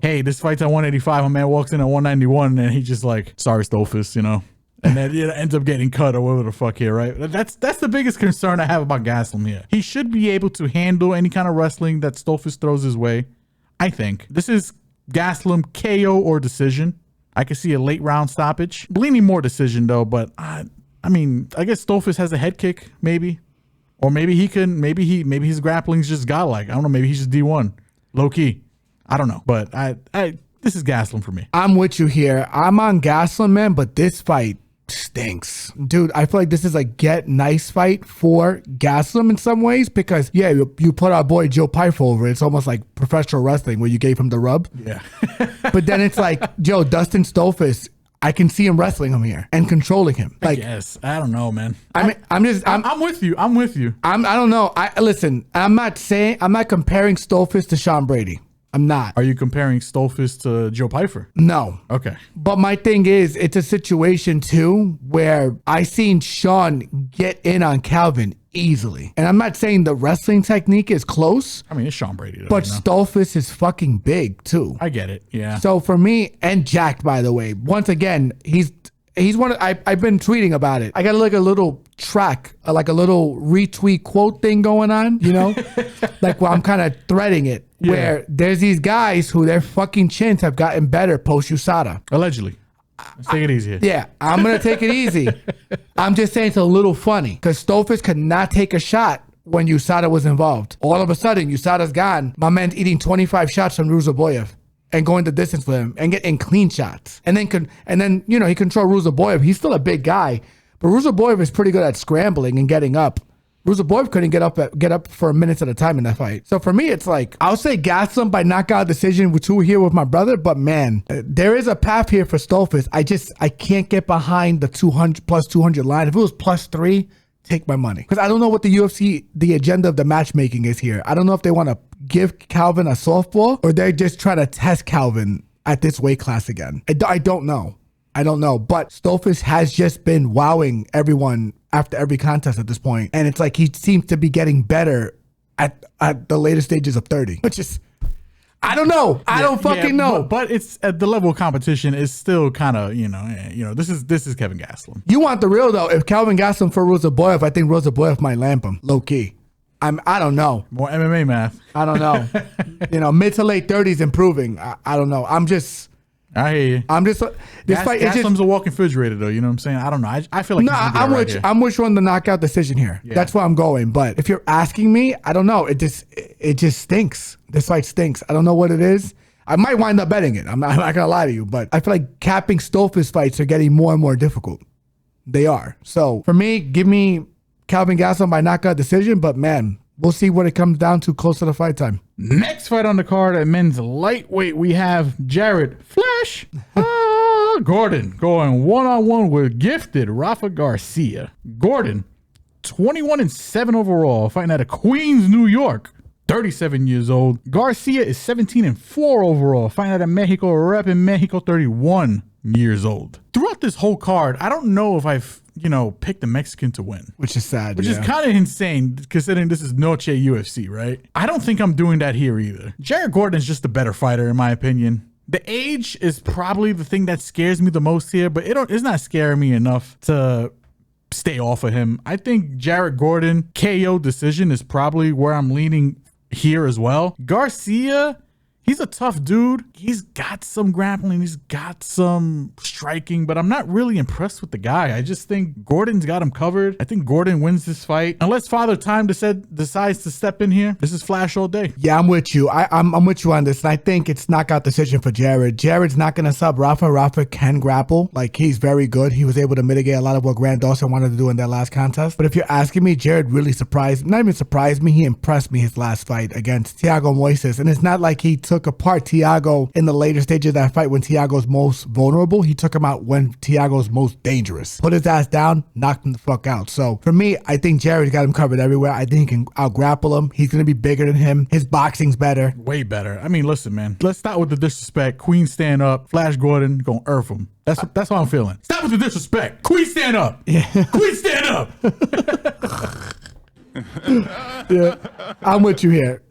Speaker 2: hey, this fight's at 185. My man walks in at 191 and he just sorry, Stolfus, And then ends up getting cut or whatever the fuck here, right? That's the biggest concern I have about Gastelum here. He should be able to handle any kind of wrestling that Stolfus throws his way, I think. This is Gastelum KO or decision. I could see a late round stoppage. Leaning more decision though, but I guess Stolfus has a head kick, maybe. Or maybe his grappling's just godlike. I don't know, maybe he's just D1. Low key. I don't know. But this is Gastelum for me.
Speaker 1: I'm with you here. I'm on Gastelum, man, but this fight stinks. Dude, I feel like this is a get nice fight for Gastelum in some ways because, yeah, you put our boy Joe Pyfe over. It's almost like professional wrestling where you gave him the rub.
Speaker 2: Yeah.
Speaker 1: But then it's like, Dustin Stolfus, I can see him wrestling him here and controlling him.
Speaker 2: Yes. I don't know, man.
Speaker 1: I'm
Speaker 2: with you. I'm with you.
Speaker 1: I don't know. Listen, I'm not comparing Stolfus to Sean Brady. I'm not.
Speaker 2: Are you comparing Stolfus to Joe Pyfer?
Speaker 1: No.
Speaker 2: Okay.
Speaker 1: But my thing is, it's a situation too where I seen Sean get in on Calvin easily. And I'm not saying the wrestling technique is close.
Speaker 2: It's Sean Brady.
Speaker 1: But Stolfus is fucking big too.
Speaker 2: I get it. Yeah.
Speaker 1: So for me, and jacked, by the way, once again, he's one of, I've been tweeting about it. I got like a little track, like a little retweet quote thing going on, like where I'm kind of threading it. Yeah. Where there's these guys who their fucking chins have gotten better post-USADA.
Speaker 2: Allegedly. Let's take it easy here.
Speaker 1: Yeah, I'm going to take it easy. I'm just saying it's a little funny because Stolfus could not take a shot when USADA was involved. All of a sudden, USADA's gone. My man's eating 25 shots from Ruzaboyev and going the distance with him and getting clean shots. And then he controlled Ruzaboyev. He's still a big guy, but Ruzaboyev is pretty good at scrambling and getting up. Ruzaboyev couldn't get up for minutes at a time in that fight. So for me, it's like, I'll say Gastelum by knockout decision with two here with my brother, but man, there is a path here for Stolfus. I can't get behind the 200 plus 200 line. If it was +3, take my money. Because I don't know what the agenda of the matchmaking is here. I don't know if they want to give Calvin a softball or they're just trying to test Calvin at this weight class again. I don't know. But Stolfus has just been wowing everyone after every contest at this point. And it's like he seems to be getting better at the later stages of 30. Which is, I don't know. I don't fucking know.
Speaker 2: But it's at the level of competition is still kind of, this is Kevin Gastelum.
Speaker 1: You want the real though. If Calvin Gastelum for Ruzaboyev, I think Ruzaboyev might lamp him. Low key. I don't know.
Speaker 2: More MMA math.
Speaker 1: I don't know. Mid to late 30s improving. I don't know.
Speaker 2: I hear you.
Speaker 1: I'm just this fight.
Speaker 2: Gastelum's a walking refrigerator, though. You know what I'm saying? I don't know. I feel like
Speaker 1: I'm with you on the knockout decision here. Yeah. That's where I'm going. But if you're asking me, I don't know. It just stinks. This fight stinks. I don't know what it is. I might wind up betting it. I'm not gonna lie to you, but I feel like capping Stolfus fights are getting more and more difficult. They are. So for me, give me Calvin Gastelum by knockout decision. But man, we'll see what it comes down to close to the fight time.
Speaker 2: Next fight on the card at men's lightweight, we have Jared Flash Gordon going one-on-one with gifted Rafa Garcia. Gordon, 21-7 overall, fighting out of Queens, New York. 37 years old. Garcia is 17-4 overall, fighting out of Mexico, repping Mexico, 31 years old. Throughout this whole card, I don't know if I've, picked a Mexican to win.
Speaker 1: Which is sad.
Speaker 2: Which is kind of insane, considering this is Noche UFC, right? I don't think I'm doing that here either. Jared Gordon is just a better fighter, in my opinion. The age is probably the thing that scares me the most here, but it's not scaring me enough to stay off of him. I think Jared Gordon KO decision is probably where I'm leaning here as well. Garcia, he's a tough dude. He's got some grappling. He's got some striking, but I'm not really impressed with the guy. I just think Gordon's got him covered. I think Gordon wins this fight. Unless Father Time decides to step in here. This is Flash all day.
Speaker 1: Yeah, I'm with you. I'm with you on this. And I think it's knockout decision for Jared. Jared's not going to sub Rafa. Rafa can grapple. Like, he's very good. He was able to mitigate a lot of what Grant Dawson wanted to do in that last contest. But if you're asking me, Jared really not even surprised me. He impressed me his last fight against Thiago Moises. And it's not like he took apart Thiago in the later stages of that fight when Thiago's most vulnerable. He took him out when Thiago's most dangerous. Put his ass down, knocked him the fuck out. So for me, I think Jared's got him covered everywhere. I think he can out grapple him. He's going to be bigger than him. His boxing's better.
Speaker 2: Way better. I mean, listen, man. Let's start with the disrespect. Queen stand up. Flash Gordon gonna earth him. That's how I'm feeling. Stop with the disrespect. Queen stand up. Yeah. Queen stand up.
Speaker 1: Yeah, I'm with you here.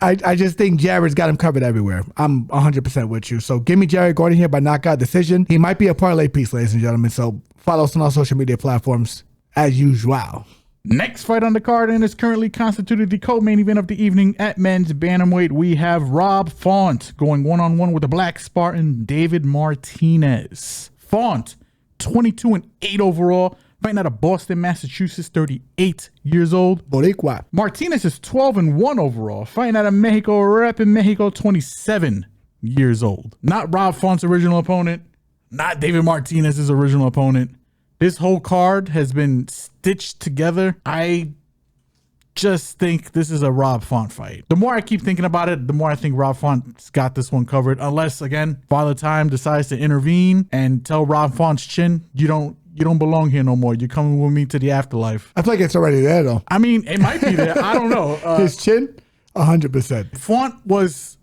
Speaker 1: I just think Jared's got him covered everywhere. I'm 100% with you. So give me Jared Gordon here by knockout decision. He might be a parlay piece, ladies and gentlemen. So follow us on all social media platforms as usual.
Speaker 2: Next fight on the card, and is currently constituted the co-main event of the evening at men's bantamweight. We have Rob Font going one-on-one with the Black Spartan David Martinez. Font, 22-8 overall, fighting out of Boston, Massachusetts, 38 years old.
Speaker 1: Boricua.
Speaker 2: Martinez is 12-1 overall, fighting out of Mexico, repping Mexico, 27 years old. Not Rob Font's original opponent, not David Martinez's original opponent. This whole card has been stitched together. I just think this is a Rob Font fight. The more I keep thinking about it, the more I think Rob Font's got this one covered. Unless, again, Father Time decides to intervene and tell Rob Font's chin, you don't belong here no more. You're coming with me to the afterlife.
Speaker 1: I feel like it's already there, though.
Speaker 2: I mean, it might be there. I don't know.
Speaker 1: His chin, 100%.
Speaker 2: Font was,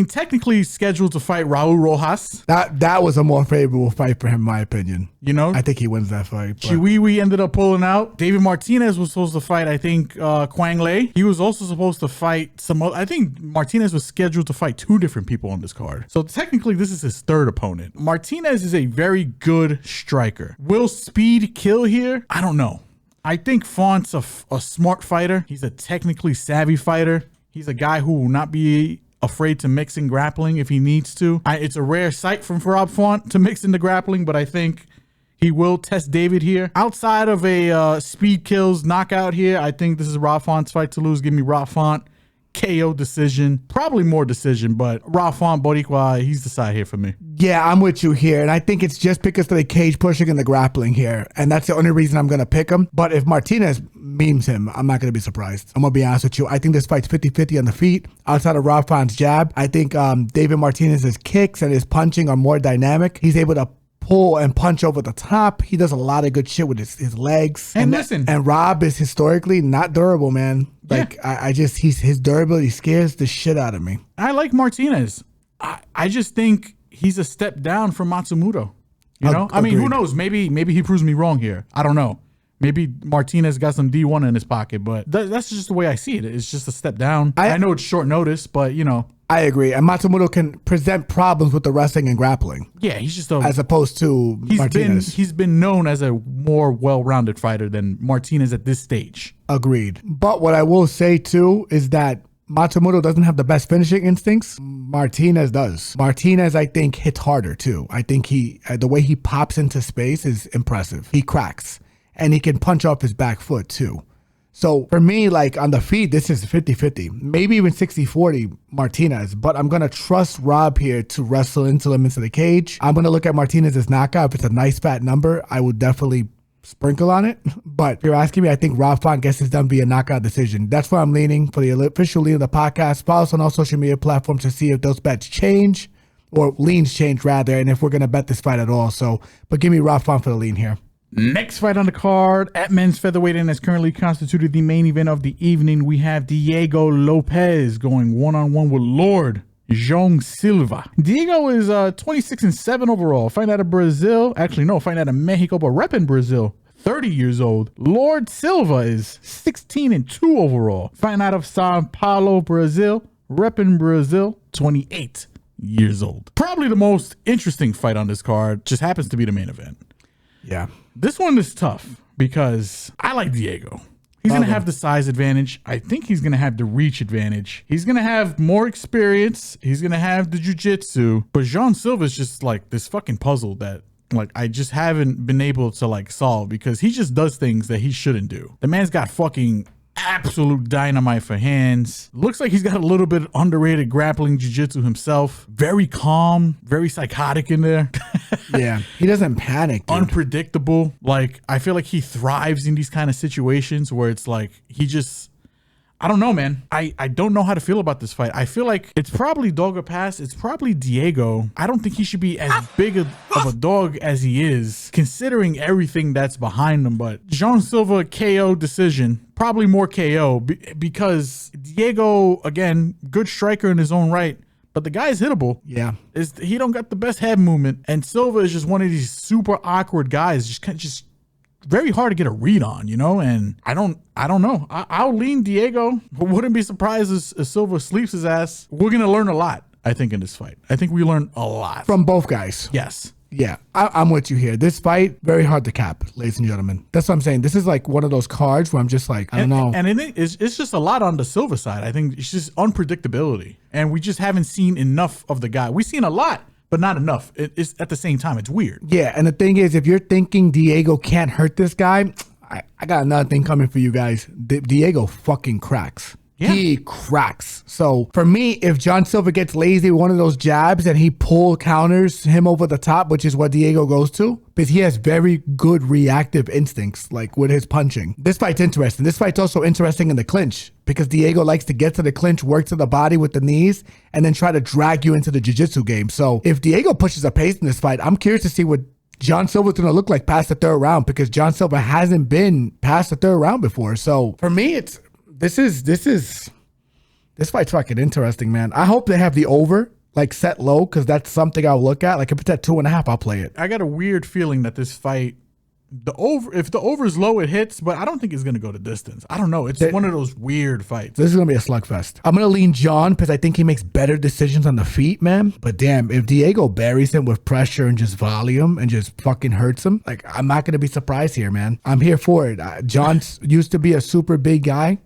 Speaker 2: technically scheduled to fight Raul Rojas.
Speaker 1: That was a more favorable fight for him, in my opinion. I think he wins that fight.
Speaker 2: Chihuahua ended up pulling out. David Martinez was supposed to fight, I think, Quang Lei. He was also supposed to fight some other. I think Martinez was scheduled to fight 2 different people on this card. So technically, this is his 3rd opponent. Martinez is a very good striker. Will speed kill here? I don't know. I think Font's a smart fighter. He's a technically savvy fighter. He's a guy who will not be afraid to mix in grappling if he needs to. It's a rare sight from Rob Font to mix into grappling, but I think he will test David here. Outside of a speed kills knockout here, I think this is Rob Font's fight to lose. Give me Rob Font. KO decision. Probably more decision, but Rob Font, Boricua, he's the side here for me.
Speaker 1: Yeah, I'm with you here. And I think it's just because of the cage pushing and the grappling here. And that's the only reason I'm going to pick him. But if Martinez memes him, I'm not going to be surprised. I'm going to be honest with you. I think this fight's 50-50 on the feet. Outside of Rob Font's jab, I think David Martinez's kicks and his punching are more dynamic. He's able to pull and punch over the top. He does a lot of good shit with his legs.
Speaker 2: And listen.
Speaker 1: And Rob is historically not durable, man. Like, yeah. His durability scares the shit out of me.
Speaker 2: I like Martinez. I just think he's a step down from Matsumoto. Who knows? Maybe he proves me wrong here. I don't know. Maybe Martinez got some D1 in his pocket, but that's just the way I see it. It's just a step down. I know it's short notice, but
Speaker 1: I agree. And Matsumoto can present problems with the wrestling and grappling.
Speaker 2: Yeah, he's just
Speaker 1: as opposed to Martinez.
Speaker 2: He's been known as a more well-rounded fighter than Martinez at this stage.
Speaker 1: Agreed. But what I will say too is that Matsumoto doesn't have the best finishing instincts. Martinez does. Martinez, I think, hits harder too. I think the way he pops into space is impressive. He cracks. And he can punch off his back foot too. So for me, like on the feet, this is 50-50, maybe even 60-40 Martinez, but I'm going to trust Rob here to wrestle into him into the cage. I'm going to look at Martinez's knockout. If it's a nice fat number, I would definitely sprinkle on it. But if you're asking me, I think Rob Font gets this done via knockout decision. That's where I'm leaning for the official lean of the podcast. Follow us on all social media platforms to see if those bets change, or leans change rather, and if we're going to bet this fight at all. So, but give me Rob Font for the lean here.
Speaker 2: Next fight on the card at men's featherweight and has currently constituted the main event of the evening. We have Diego Lopes going one-on-one with Lord João Silva. Diego is 26-7 overall. Fighting out of Brazil. Actually, no, fighting out of Mexico, but repping Brazil. 30 years old. Lord Silva is 16-2 overall. Fighting out of Sao Paulo, Brazil. Repping Brazil. 28 years old. Probably the most interesting fight on this card. Just happens to be the main event.
Speaker 1: Yeah.
Speaker 2: This one is tough because I like Diego. He's going to have the size advantage. I think he's going to have the reach advantage. He's going to have more experience. He's going to have the jiu-jitsu. But João Silva is just like this fucking puzzle that like I just haven't been able to like solve, because he just does things that he shouldn't do. The man's got fucking absolute dynamite for hands. Looks like he's got a little bit underrated grappling jiu-jitsu himself. Very calm, very psychotic in there.
Speaker 1: Yeah, he doesn't panic, dude.
Speaker 2: Unpredictable. Like, I feel like he thrives in these kind of situations where it's like he just, I don't know, man. I don't know how to feel about this fight. I feel like it's probably dog or pass. It's probably Diego. I don't think he should be as big of a dog as he is, considering everything that's behind him. But João Silva KO decision, probably more KO, because Diego, again, good striker in his own right, but the guy's hittable.
Speaker 1: Yeah.
Speaker 2: He don't got the best head movement, and Silva is just one of these super awkward guys, just very hard to get a read on, you know. And I don't know. I'll lean Diego, but wouldn't be surprised if Silva sleeps his ass. We're gonna learn a lot, I think, in this fight. I think we learn a lot
Speaker 1: From both guys.
Speaker 2: Yes.
Speaker 1: Yeah, I'm with you here. This fight, very hard to cap, ladies and gentlemen. That's what I'm saying. This is like one of those cards where I'm just like, I don't know.
Speaker 2: And it's just a lot on the Silva side. I think it's just unpredictability. And we just haven't seen enough of the guy. We've seen a lot, but not enough. It's at the same time, it's weird.
Speaker 1: Yeah, and the thing is, if you're thinking Diego can't hurt this guy, I got another thing coming for you guys. Diego fucking cracks. Yeah. He cracks. So for me, if João Silva gets lazy with one of those jabs and he counters him over the top, which is what Diego goes to, because he has very good reactive instincts, like with his punching. This fight's interesting. This fight's also interesting in the clinch, because Diego likes to get to the clinch, work to the body with the knees, and then try to drag you into the jiu-jitsu game. So if Diego pushes a pace in this fight, I'm curious to see what João Silva's gonna look like past the third round, because João Silva hasn't been past the third round before. So for me, this fight's fucking interesting, man. I hope they have the over like set low, because that's something I'll look at. Like if it's at 2.5, I'll play it.
Speaker 2: I got a weird feeling that this fight, if the over is low, it hits, but I don't think it's gonna go to distance. I don't know. It's one of those weird fights.
Speaker 1: This is gonna be a slugfest. I'm gonna lean John because I think he makes better decisions on the feet, man. But damn, if Diego buries him with pressure and just volume and just fucking hurts him, like I'm not gonna be surprised here, man. I'm here for it. John used to be a super big guy,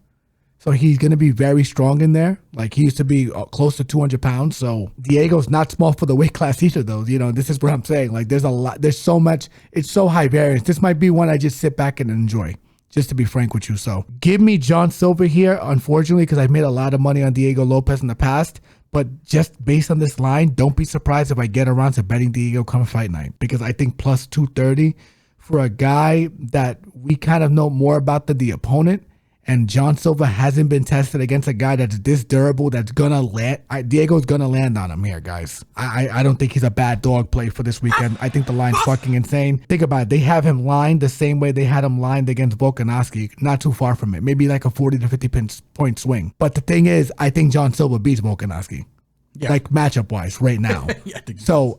Speaker 1: so he's going to be very strong in there. Like he used to be close to 200 pounds. So Diego's not small for the weight class either, though. You know, this is what I'm saying. Like there's a lot, there's so much, it's so high variance. This might be one I just sit back and enjoy, just to be frank with you. So give me João Silva here, unfortunately, because I've made a lot of money on Diego Lopes in the past. But just based on this line, don't be surprised if I get around to betting Diego come fight night, because I think plus 230 for a guy that we kind of know more about than the opponent. And João Silva hasn't been tested against a guy that's this durable, that's gonna land. Diego's gonna land on him here, guys. I don't think he's a bad dog play for this weekend. I think the line's fucking insane. Think about it. They have him lined the same way they had him lined against Volkanovski. Not too far from it. Maybe like a 40 to 50 point swing. But the thing is, I think João Silva beats Volkanovski. Yeah. Like matchup wise right now. Yeah,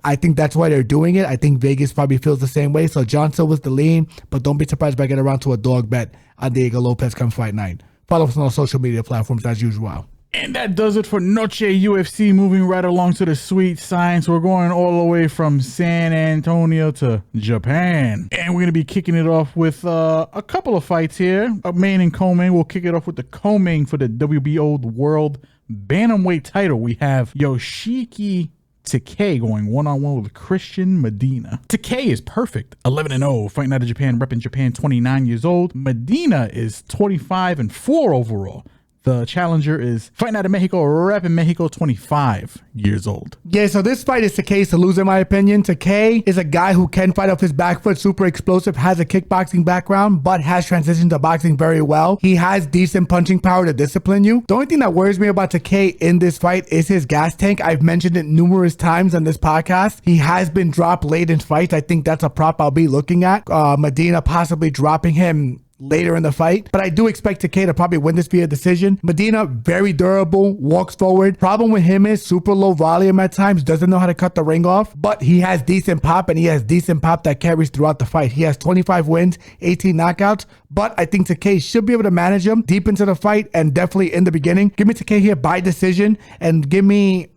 Speaker 1: I think that's why they're doing it. I think Vegas probably feels the same way. So João Silva's the lean, but don't be surprised if I get around to a dog bet on Diego Lopes come fight night. Follow us on all social media platforms as usual.
Speaker 2: And that does it for Noche UFC. Moving right along to the sweet science. We're going all the way from San Antonio to Japan. And we're going to be kicking it off with a couple of fights here. A main and co-main. We'll kick it off with the co-main for the WBO World Bantamweight title. We have Yoshiki Takei going one-on-one with Christian Medina. Takei is perfect, 11-0, fighting out of Japan, repping Japan, 29 years old. Medina is 25-4 overall. The challenger is fighting out of Mexico, repping Mexico, 25 years old.
Speaker 1: Yeah, so this fight is Takei to lose, in my opinion. Takei is a guy who can fight off his back foot, super explosive, has a kickboxing background, but has transitioned to boxing very well. He has decent punching power to discipline you. The only thing that worries me about Takei in this fight is his gas tank. I've mentioned it numerous times on this podcast. He has been dropped late in fights. I think that's a prop I'll be looking at. Medina possibly dropping him later in the fight, but I do expect Takei to probably win this via decision. Medina, very durable, walks forward. Problem with him is super low volume at times, doesn't know how to cut the ring off, but he has decent pop, and he has decent pop that carries throughout the fight. He has 25 wins, 18 knockouts, but I think Takei should be able to manage him deep into the fight and definitely in the beginning. Give me Takei here by decision, and give me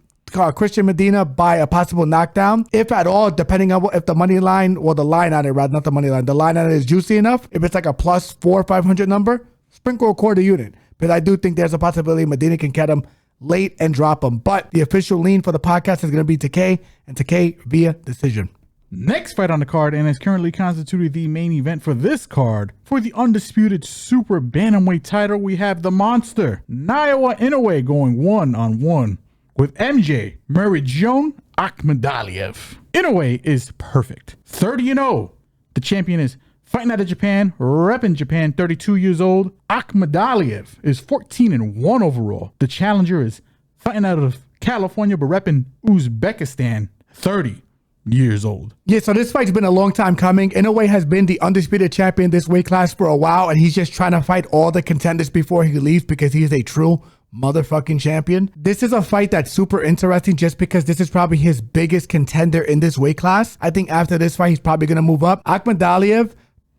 Speaker 1: Christian Medina by a possible knockdown, if at all, depending on if the money line, or the line on it, rather, not the money line, the line on it is juicy enough. If it's like a plus 400 or 500 number, sprinkle a quarter unit. But I do think there's a possibility Medina can get him late and drop him. But the official lean for the podcast is going to be Takei, and Takei via decision.
Speaker 2: Next fight on the card, and is currently constituted the main event for this card, for the undisputed super bantamweight title, we have the monster Naoya Inoue going 1-on-1 with MJ Marijon Akhmadaliev. Inoue is perfect. 30-0. The champion is fighting out of Japan, repping Japan, 32 years old. Akhmadaliev is 14-1 overall. The challenger is fighting out of California, but repping Uzbekistan, 30 years old.
Speaker 1: Yeah, so this fight's been a long time coming. Inoue has been the undisputed champion this weight class for a while, and he's just trying to fight all the contenders before he leaves because he is a true motherfucking champion. This is a fight that's super interesting just because this is probably his biggest contender in this weight class. I think after this fight, he's probably going to move up. Akhmadaliev,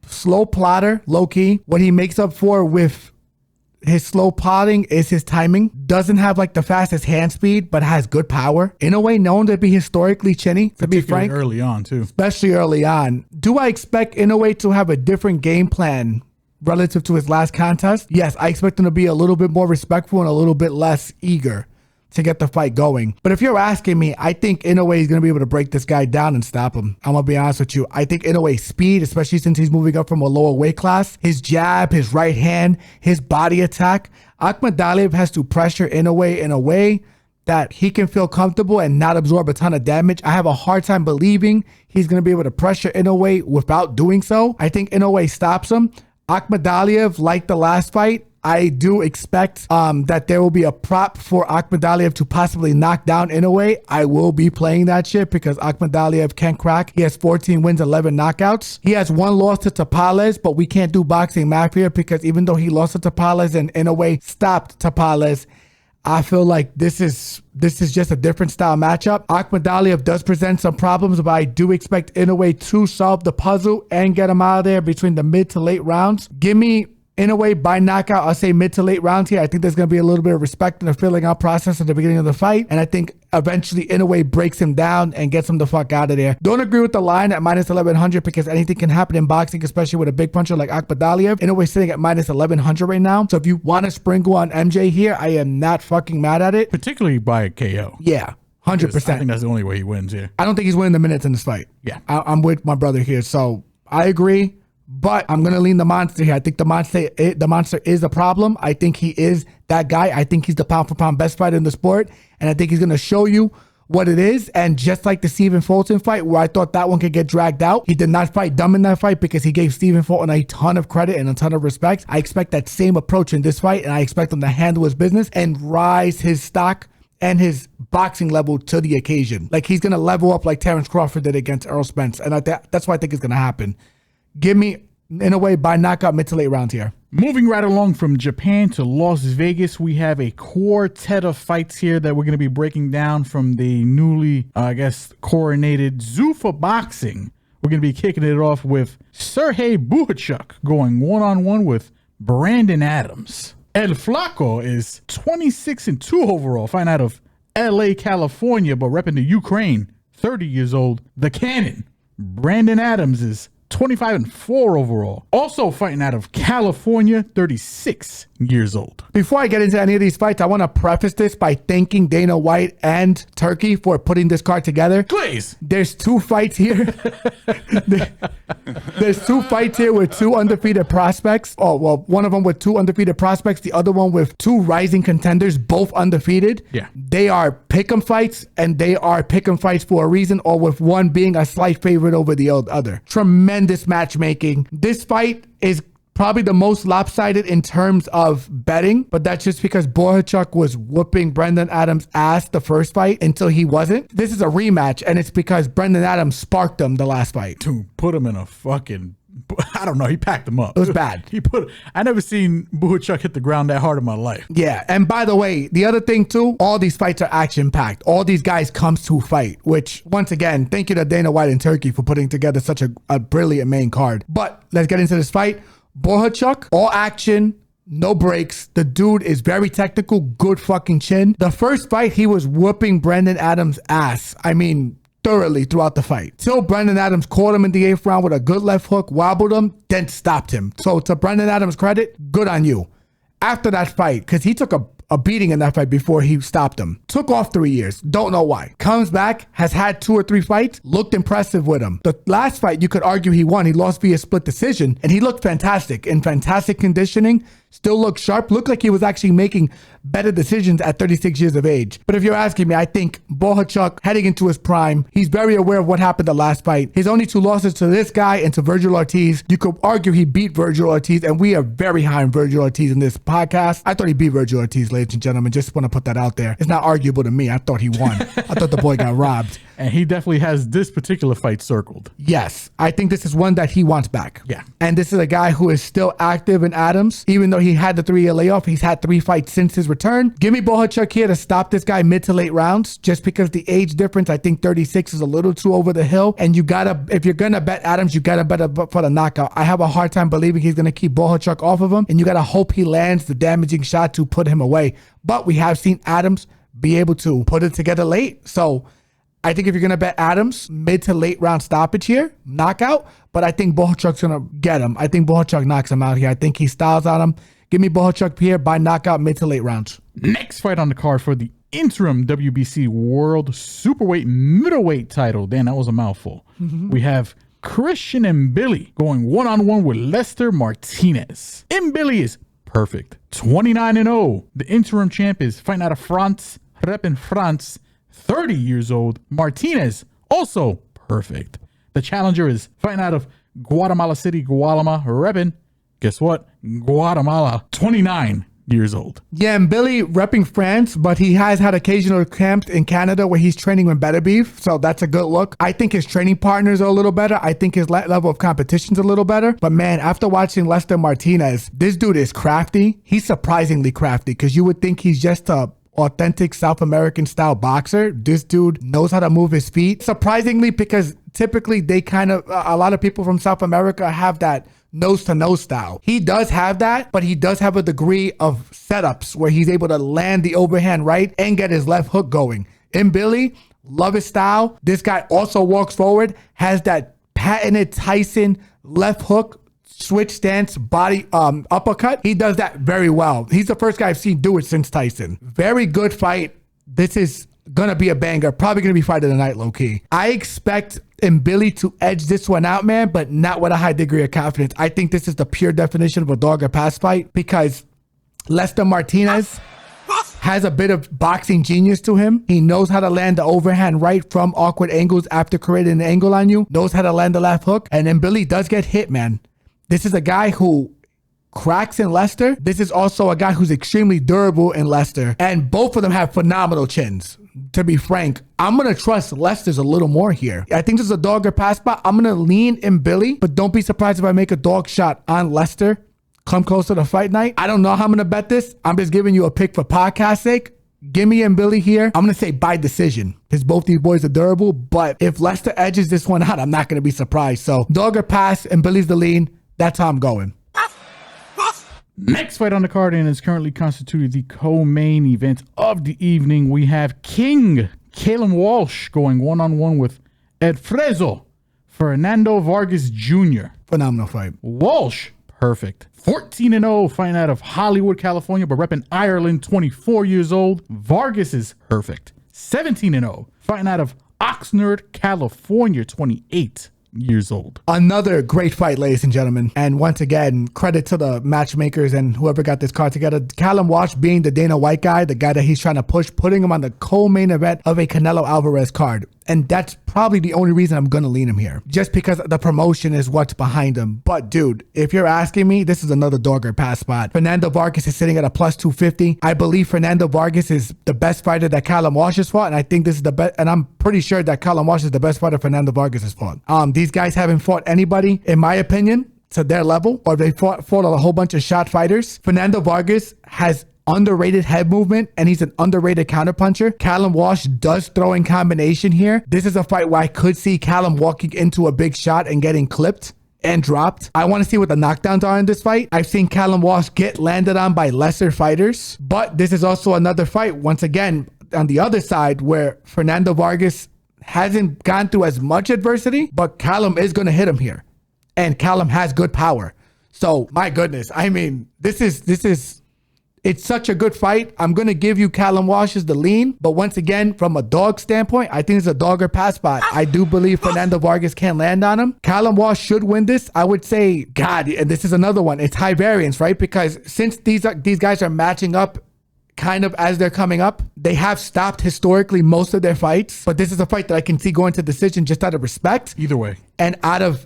Speaker 1: slow plotter, low-key. What he makes up for with his slow plotting is his timing. Doesn't have like the fastest hand speed, but has good power. Inoue known to be historically chinny, to be frank.
Speaker 2: Early on, too.
Speaker 1: Especially early on. Do I expect Inoue to have a different game plan relative to his last contest? Yes, I expect him to be a little bit more respectful and a little bit less eager to get the fight going. But if you're asking me, I think Inoue is going to be able to break this guy down and stop him. I'm going to be honest with you. I think Inoue's speed, especially since he's moving up from a lower weight class, his jab, his right hand, his body attack, Akhmadaliev has to pressure Inoue in a way that he can feel comfortable and not absorb a ton of damage. I have a hard time believing he's going to be able to pressure Inoue without doing so. I think Inoue stops him. Akhmadaliev, like the last fight, I do expect that there will be a prop for Akhmadaliev to possibly knock down Inoue. I will be playing that shit because Akhmadaliev can crack. He has 14 wins, 11 knockouts. He has one loss to Puelles, but we can't do boxing math here because even though he lost to Puelles and Inoue stopped Puelles, I feel like this is just a different style matchup. Akhmadaliev does present some problems, but I do expect Inoue to solve the puzzle and get him out of there between the mid to late rounds. Give me Inoue by knockout. I'll say mid to late rounds here. I think there's going to be a little bit of respect in the filling out process at the beginning of the fight. And I think eventually Inoue breaks him down and gets him the fuck out of there. Don't agree with the line at minus 1100 because anything can happen in boxing, especially with a big puncher like Akhmadaliev. Inoue's sitting at minus 1100 right now. So if you want to sprinkle on MJ here, I am not fucking mad at it.
Speaker 2: Particularly by a KO.
Speaker 1: Yeah. 100%.
Speaker 2: I think that's the only way he wins here.
Speaker 1: I don't think he's winning the minutes in this fight.
Speaker 2: Yeah.
Speaker 1: I'm with my brother here. So I agree. But I'm going to lean the monster here. I think the monster is a problem. I think he is that guy. I think he's the pound for pound best fighter in the sport. And I think he's going to show you what it is. And just like the Stephen Fulton fight, where I thought that one could get dragged out, he did not fight dumb in that fight because he gave Stephen Fulton a ton of credit and a ton of respect. I expect that same approach in this fight. And I expect him to handle his business and rise his stock and his boxing level to the occasion. Like he's going to level up like Terrence Crawford did against Errol Spence. And that's what I think is going to happen. Give me Inoue by knockout mid to late rounds here.
Speaker 2: Moving right along from Japan to Las Vegas, we have a quartet of fights here that we're going to be breaking down from the newly, coronated Zuffa Boxing. We're going to be kicking it off with Sergey Buchachuk going one-on-one with Brandon Adams. El Flaco is 26-2 overall, fighting out of LA, California, but repping the Ukraine, 30 years old. The Cannon, Brandon Adams, is 25-4 overall. Also fighting out of California, 36 years old.
Speaker 1: Before I get into any of these fights, I want to preface this by thanking Dana White and Turkey for putting this card together.
Speaker 2: Please.
Speaker 1: There's 2 fights here. There's 2 fights here with 2 undefeated prospects. Oh, well, one of them with 2 undefeated prospects, the other one with 2 rising contenders, both undefeated.
Speaker 2: Yeah.
Speaker 1: They are pick'em fights, and they are pick'em fights for a reason, or with one being a slight favorite over the other. Tremendous matchmaking. This fight is probably the most lopsided in terms of betting, but that's just because Bohachuk was whooping Brendan Adams' ass the first fight until he wasn't. This is a rematch, and it's because Brendan Adams sparked him the last fight.
Speaker 2: To put him in a fucking, I don't know, he packed him up.
Speaker 1: It was bad.
Speaker 2: I never seen Bohachuk hit the ground that hard in my life.
Speaker 1: Yeah, and by the way, the other thing too, all these fights are action-packed. All these guys comes to fight, which, once again, thank you to Dana White and Turkey for putting together such a brilliant main card. But let's get into this fight. Bohachuk, all action, no breaks. The dude is very technical, good fucking chin. The first fight, he was whooping Brendan Adams' ass. I mean, thoroughly throughout the fight. Till Brendan Adams caught him in the 8th round with a good left hook, wobbled him, then stopped him. So to Brendan Adams' credit, good on you. After that fight, because he took a beating in that fight before he stopped him. Took off 3 years. Don't know why. Comes back, has had 2 or 3 fights, looked impressive with him. The last fight, you could argue he won. He lost via split decision, and he looked fantastic. In fantastic conditioning, still looked sharp, looked like he was actually making better decisions at 36 years of age. But if you're asking me, I think Bohachuk, heading into his prime, he's very aware of what happened the last fight. His only 2 losses to this guy and to Virgil Ortiz. You could argue he beat Virgil Ortiz, and we are very high on Virgil Ortiz in this podcast. I thought he beat Virgil Ortiz, ladies and gentlemen. Just want to put that out there. It's not arguable to me. I thought he won. I thought the boy got robbed.
Speaker 2: And he definitely has this particular fight circled.
Speaker 1: Yes. I think this is one that he wants back.
Speaker 2: Yeah.
Speaker 1: And this is a guy who is still active in Adams. Even though he had the 3-year layoff, he's had 3 fights since his return. Give me Bohachuk here to stop this guy mid to late rounds, just because the age difference, I think 36 is a little too over the hill. And you gotta, if you're gonna bet Adams, you gotta bet for the knockout. I have a hard time believing he's gonna keep Bohachuk off of him, and you gotta hope he lands the damaging shot to put him away. But we have seen Adams be able to put it together late. So I think if you're going to bet Adams, mid to late round stoppage here, knockout, but I think Bohachuk's going to get him. I think Bohachuk knocks him out here. I think he styles on him. Give me Bohachuk here by knockout, mid to late rounds.
Speaker 2: Next fight on the card for the interim WBC World Superweight Middleweight title. Damn, that was a mouthful. We have Christian Mbili going one-on-one with Lester Martinez. Mbili is perfect. 29-0. The interim champ is fighting out of France, repping France, 30 years old. Martinez, also perfect. The challenger is fighting out of Guatemala City, Guatemala, repping, guess what? Guatemala, 29 years old.
Speaker 1: Yeah, and Billy repping France, but he has had occasional camps in Canada where he's training with Better Beef, so that's a good look. I think his training partners are a little better. I think his level of competition's a little better. But man, after watching Lester Martinez, this dude is crafty. He's surprisingly crafty, because you would think he's just a authentic South American style boxer. This dude knows how to move his feet. Surprisingly, because typically they kind of, a lot of people from South America have that nose-to-nose style. He does have that, but he does have a degree of setups where he's able to land the overhand right and get his left hook going. In Billy, love his style. This guy also walks forward, has that patented Tyson left hook, switch stance, body uppercut. He does that very well. He's the first guy I've seen do it since Tyson. Very good fight. This is gonna be a banger. Probably gonna be fight of the night, low key. I expect Mbili to edge this one out, man, but not with a high degree of confidence. I think this is the pure definition of a dog or pass fight, because Lester Martinez has a bit of boxing genius to him. He knows how to land the overhand right from awkward angles after creating an angle on you, knows how to land the left hook, and Mbili does get hit, man. This is a guy who cracks in Lester. This is also a guy who's extremely durable in Lester, and both of them have phenomenal chins. To be frank, I'm going to trust Lester's a little more here. I think this is a dog or pass spot. I'm going to lean in Billy, but don't be surprised if I make a dog shot on Lester come close to the fight night. I don't know how I'm going to bet this. I'm just giving you a pick for podcast sake. Give me and Billy here. I'm going to say by decision, because both these boys are durable, but if Lester edges this one out, I'm not going to be surprised. So dog or pass, and Billy's the lean. That's how I'm going.
Speaker 2: Next fight on the card, and is currently constituted the co-main event of the evening. We have King Kalen Walsh going one-on-one with Ed Frezo, Fernando Vargas Jr.
Speaker 1: Phenomenal fight.
Speaker 2: Walsh, perfect. 14-0, fighting out of Hollywood, California, but repping Ireland, 24 years old. Vargas is perfect. 17-0, fighting out of Oxnard, California, 28 years old.
Speaker 1: Another great fight, ladies and gentlemen. And once again, credit to the matchmakers and whoever got this card together. Callum Walsh being the Dana White guy, the guy that he's trying to push, putting him on the co-main event of a Canelo Alvarez card. And that's probably the only reason I'm going to lean him here. Just because the promotion is what's behind him. But dude, if you're asking me, this is another dog or pass spot. Fernando Vargas is sitting at a plus 250. I believe Fernando Vargas is the best fighter that Callum Walsh has fought. And I think this is the best. And I'm pretty sure that Callum Walsh is the best fighter Fernando Vargas has fought. These guys haven't fought anybody, in my opinion, to their level. Or they fought a whole bunch of shot fighters. Fernando Vargas has underrated head movement, and he's an underrated counterpuncher. Callum Walsh does throw in combination here. This is a fight where I could see Callum walking into a big shot and getting clipped and dropped. I want to see what the knockdowns are in this fight. I've seen Callum Walsh get landed on by lesser fighters, but this is also another fight, once again, on the other side, where Fernando Vargas hasn't gone through as much adversity, but Callum is going to hit him here, and Callum has good power. So my goodness, I mean, this is it's such a good fight. I'm going to give you Callum Walsh as the lean. But once again, from a dog standpoint, I think it's a dog or pass spot. I do believe Fernando Vargas can land on him. Callum Walsh should win this. I would say, God, and this is another one. It's high variance, right? Because since these guys are matching up kind of as they're coming up, they have stopped historically most of their fights. But this is a fight that I can see going to decision just out of respect.
Speaker 2: Either way.
Speaker 1: And out of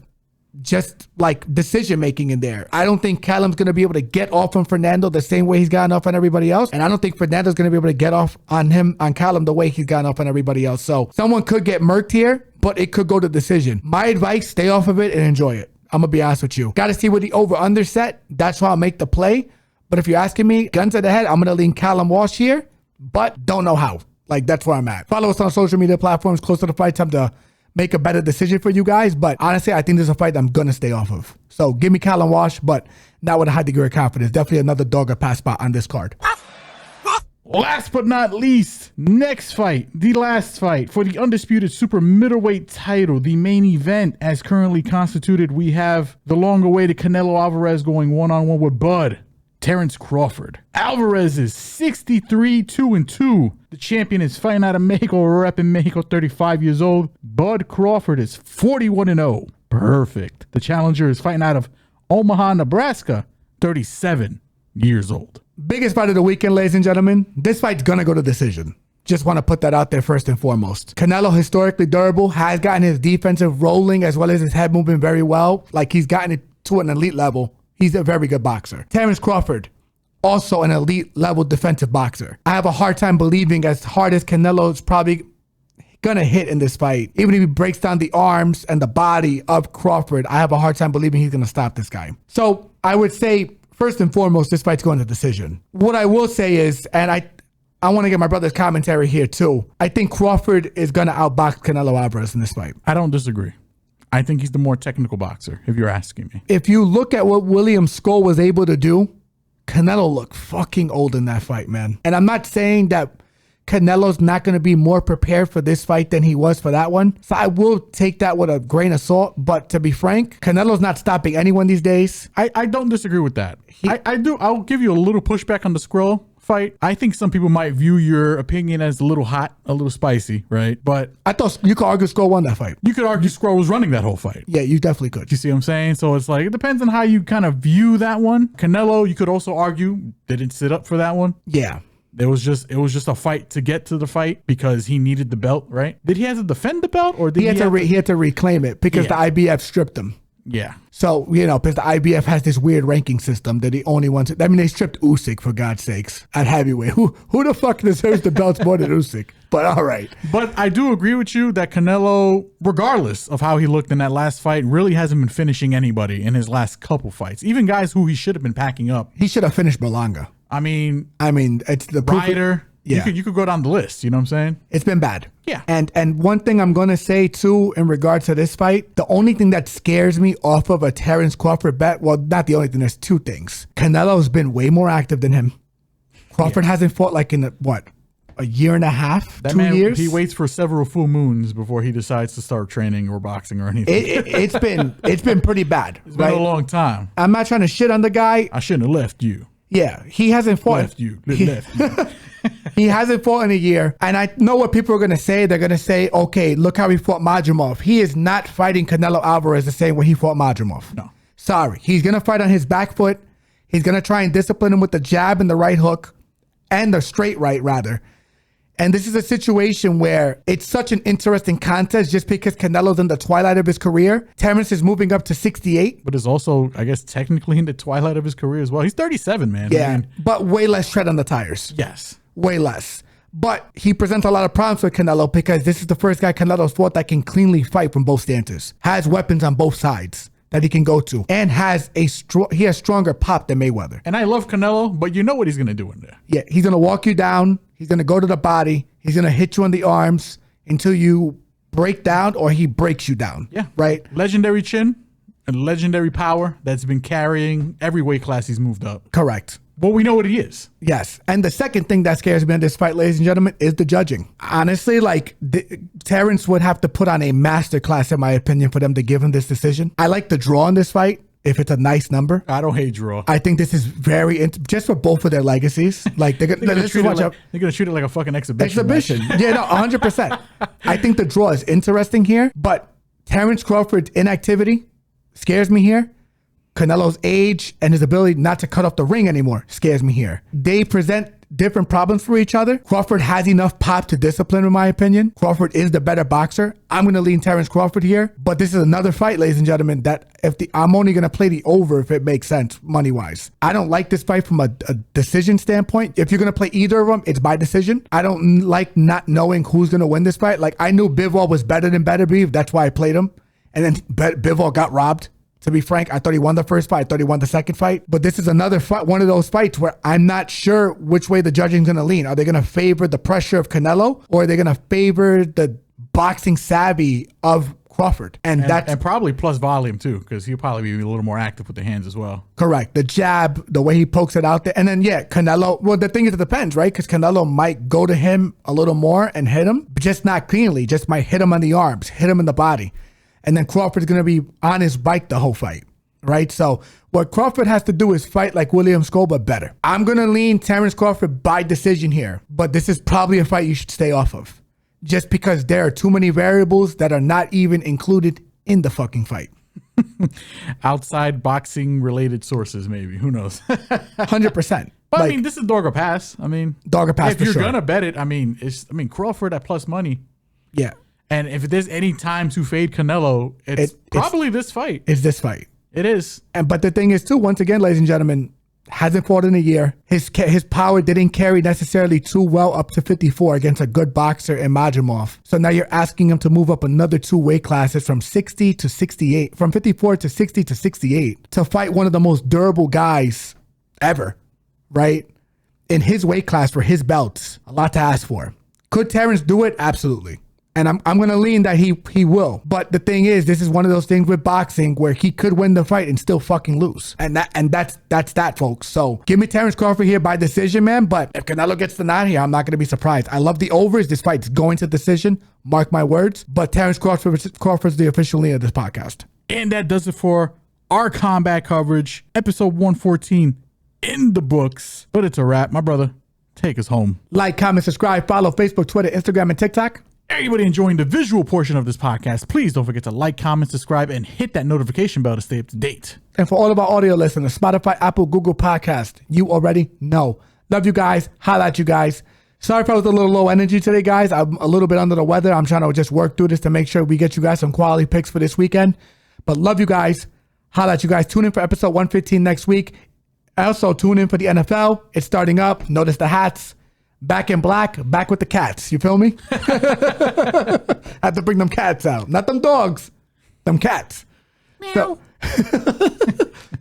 Speaker 1: just like decision making in there. I don't think Callum's going to be able to get off on Fernando the same way he's gotten off on everybody else. And I don't think Fernando's going to be able to get off on Callum the way he's gotten off on everybody else. So someone could get murked here, but it could go to decision. My advice, stay off of it and enjoy it. I'm going to be honest with you. Got to see what the over-under set. That's why I'll make the play. But if you're asking me, guns to the head, I'm going to lean Callum Walsh here, but don't know how. Like, that's where I'm at. Follow us on social media platforms close to the fight. Time to make a better decision for you guys. But honestly, I think this is a fight that I'm going to stay off of. So give me Callum Walsh, but not with a high degree of confidence. Definitely another dog or pass spot on this card.
Speaker 2: Last but not least, next fight, the last fight for the undisputed super middleweight title, the main event as currently constituted. We have the long-awaited Canelo Alvarez going one-on-one with Bud Terrence Crawford. Alvarez is 63-2-2. The champion is fighting out of Mexico, repping Mexico, 35 years old. Bud Crawford is 41-0. Perfect. The challenger is fighting out of Omaha, Nebraska, 37 years old.
Speaker 1: Biggest fight of the weekend, ladies and gentlemen. This fight's gonna go to decision. Just want to put that out there first and foremost. Canelo, historically durable, has gotten his defensive rolling as well as his head movement very well. Like, he's gotten it to an elite level. He's a very good boxer. Terrence Crawford, also an elite level defensive boxer. I have a hard time believing, as hard as Canelo's probably gonna hit in this fight, even if he breaks down the arms and the body of Crawford, I have a hard time believing he's gonna stop this guy. So I would say, first and foremost, this fight's going to decision. What I will say is, and I want to get my brother's commentary here too, I think Crawford is gonna outbox Canelo Alvarez in this fight.
Speaker 2: I don't disagree. I think he's the more technical boxer, if you're asking me.
Speaker 1: If you look at what William Skull was able to do, Canelo looked fucking old in that fight, man. And I'm not saying that Canelo's not going to be more prepared for this fight than he was for that one. So I will take that with a grain of salt. But to be frank, Canelo's not stopping anyone these days.
Speaker 2: I don't disagree with that. I'll give you a little pushback on the Skrull fight. I think some people might view your opinion as a little hot, a little spicy, right? But
Speaker 1: I thought you could argue Skrull won that fight.
Speaker 2: You could argue Skrull was running that whole fight.
Speaker 1: Yeah, you definitely could.
Speaker 2: You see what I'm saying? So it's like, it depends on how you kind of view that one. Canelo, you could also argue, didn't sit up for that one.
Speaker 1: Yeah.
Speaker 2: It was just a fight to get to the fight because he needed the belt, right? Did he have to defend the belt, or did
Speaker 1: he had to reclaim it because the IBF stripped him?
Speaker 2: Yeah.
Speaker 1: So, because the IBF has this weird ranking system that he only wants to, I mean, they stripped Usyk, for God's sakes, at heavyweight. Who the fuck deserves the belts more than Usyk? But all right.
Speaker 2: But I do agree with you that Canelo, regardless of how he looked in that last fight, really hasn't been finishing anybody in his last couple fights. Even guys who he should have been packing up.
Speaker 1: He should have finished Berlanga.
Speaker 2: I mean,
Speaker 1: it's the
Speaker 2: Ryder. Yeah. You could go down the list. You know what I'm saying?
Speaker 1: It's been bad.
Speaker 2: Yeah.
Speaker 1: And one thing I'm going to say, too, in regards to this fight, the only thing that scares me off of a Terrence Crawford bet, well, not the only thing, there's two things. Canelo's been way more active than him. Crawford hasn't fought like in, a year and a half,
Speaker 2: That
Speaker 1: 2
Speaker 2: man,
Speaker 1: years.
Speaker 2: he waits for several full moons before he decides to start training or boxing or anything.
Speaker 1: It's been pretty bad.
Speaker 2: It's been a long time.
Speaker 1: I'm not trying to shit on the guy.
Speaker 2: I shouldn't have left you.
Speaker 1: Yeah, he hasn't fought.
Speaker 2: Left you.
Speaker 1: He hasn't fought in a year. And I know what people are going to say. They're going to say, okay, look how he fought Madrimov. He is not fighting Canelo Alvarez the same way he fought Madrimov.
Speaker 2: No.
Speaker 1: Sorry. He's going to fight on his back foot. He's going to try and discipline him with the jab and the right hook, and the straight right, rather. And this is a situation where it's such an interesting contest just because Canelo's in the twilight of his career. Terrence is moving up to 68.
Speaker 2: But is also, I guess, technically in the twilight of his career as well. He's 37, man.
Speaker 1: Yeah, but way less tread on the tires.
Speaker 2: Yes.
Speaker 1: Way less. But he presents a lot of problems with Canelo because this is the first guy Canelo's fought that can cleanly fight from both stances. Has weapons on both sides that he can go to, and has he has stronger pop than Mayweather.
Speaker 2: And I love Canelo, but you know what he's going to do in there.
Speaker 1: Yeah, he's going to walk you down. He's going to go to the body. He's going to hit you on the arms until you break down or he breaks you down.
Speaker 2: Yeah.
Speaker 1: Right?
Speaker 2: Legendary chin and legendary power that's been carrying every weight class he's moved up.
Speaker 1: Correct.
Speaker 2: But we know what he is.
Speaker 1: Yes. And the second thing that scares me in this fight, ladies and gentlemen, is the judging. Honestly, Terrence would have to put on a masterclass, in my opinion, for them to give him this decision. I like the draw in this fight if it's a nice number.
Speaker 2: I don't hate draw.
Speaker 1: I think this is very, just for both of their legacies. Like, they're going to treat
Speaker 2: it like a fucking exhibition.
Speaker 1: Yeah, no, 100%. I think the draw is interesting here, but Terrence Crawford's inactivity scares me here. Canelo's age and his ability not to cut off the ring anymore scares me here. They present different problems for each other. Crawford has enough pop to discipline, in my opinion. Crawford is the better boxer. I'm going to lean Terrence Crawford here, but this is another fight, ladies and gentlemen, that I'm only going to play the over if it makes sense money-wise. I don't like this fight from a decision standpoint. If you're going to play either of them, it's by decision. I don't like not knowing who's going to win this fight. Like, I knew Bivol was better than Beterbiev. That's why I played him. And then Bivol got robbed. To be frank, I thought he won the first fight. I thought he won the second fight. But this is another fight, one of those fights where I'm not sure which way the judging's going to lean. Are they going to favor the pressure of Canelo, or are they going to favor the boxing savvy of Crawford? And
Speaker 2: probably plus volume too, because he'll probably be a little more active with the hands as well.
Speaker 1: Correct. The jab, the way he pokes it out there. And then, yeah, Canelo, well, the thing is, it depends, right? Because Canelo might go to him a little more and hit him, but just not cleanly. Just might hit him on the arms, hit him in the body. And then Crawford's going to be on his bike the whole fight, right? So what Crawford has to do is fight like William Scoba, but better. I'm going to lean Terrence Crawford by decision here, but this is probably a fight you should stay off of, just because there are too many variables that are not even included in the fucking fight.
Speaker 2: Outside boxing related sources, maybe. Who knows?
Speaker 1: 100%.
Speaker 2: But I mean, this is dog or pass. I mean,
Speaker 1: dog or pass.
Speaker 2: If you're going to bet it, I mean, Crawford at plus money.
Speaker 1: Yeah.
Speaker 2: And if there's any time to fade Canelo, it's probably this fight.
Speaker 1: It's this fight.
Speaker 2: It is.
Speaker 1: But the thing is, too, once again, ladies and gentlemen, hasn't fought in a year. His power didn't carry necessarily too well up to 54 against a good boxer in Madrimov. So now you're asking him to move up another 2 weight classes from 60 to 68, from 54 to 60 to 68, to fight one of the most durable guys ever, right? In his weight class for his belts. A lot to ask for. Could Terrence do it? Absolutely. And I'm going to lean that he will. But the thing is, this is one of those things with boxing where he could win the fight and still fucking lose. And that's that, folks. So give me Terrence Crawford here by decision, man. But if Canelo gets the nod here, I'm not going to be surprised. I love the overs. This fight's going to decision. Mark my words. But Terrence Crawford's the official leader of this podcast.
Speaker 2: And that does it for our combat coverage. Episode 114 in the books. But it's a wrap. My brother, take us home.
Speaker 1: Like, comment, subscribe, follow Facebook, Twitter, Instagram, and TikTok.
Speaker 2: Everybody enjoying the visual portion of this podcast, please don't forget to like, comment, subscribe, and hit that notification bell to stay up to date.
Speaker 1: And for all of our audio listeners, Spotify, Apple, Google Podcast, you already know. Love you guys. Holla at you guys. Sorry if I was a little low energy today, guys. I'm a little bit under the weather. I'm trying to just work through this to make sure we get you guys some quality picks for this weekend. But love you guys. Holla at you guys. Tune in for episode 115 next week. Also, tune in for the NFL. It's starting up. Notice the hats. Back in black, back with the cats. You feel me? Have to bring them cats out. Not them dogs. Them cats. Meow.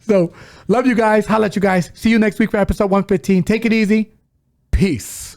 Speaker 1: So, love you guys. Holla at you guys. See you next week for episode 115. Take it easy. Peace.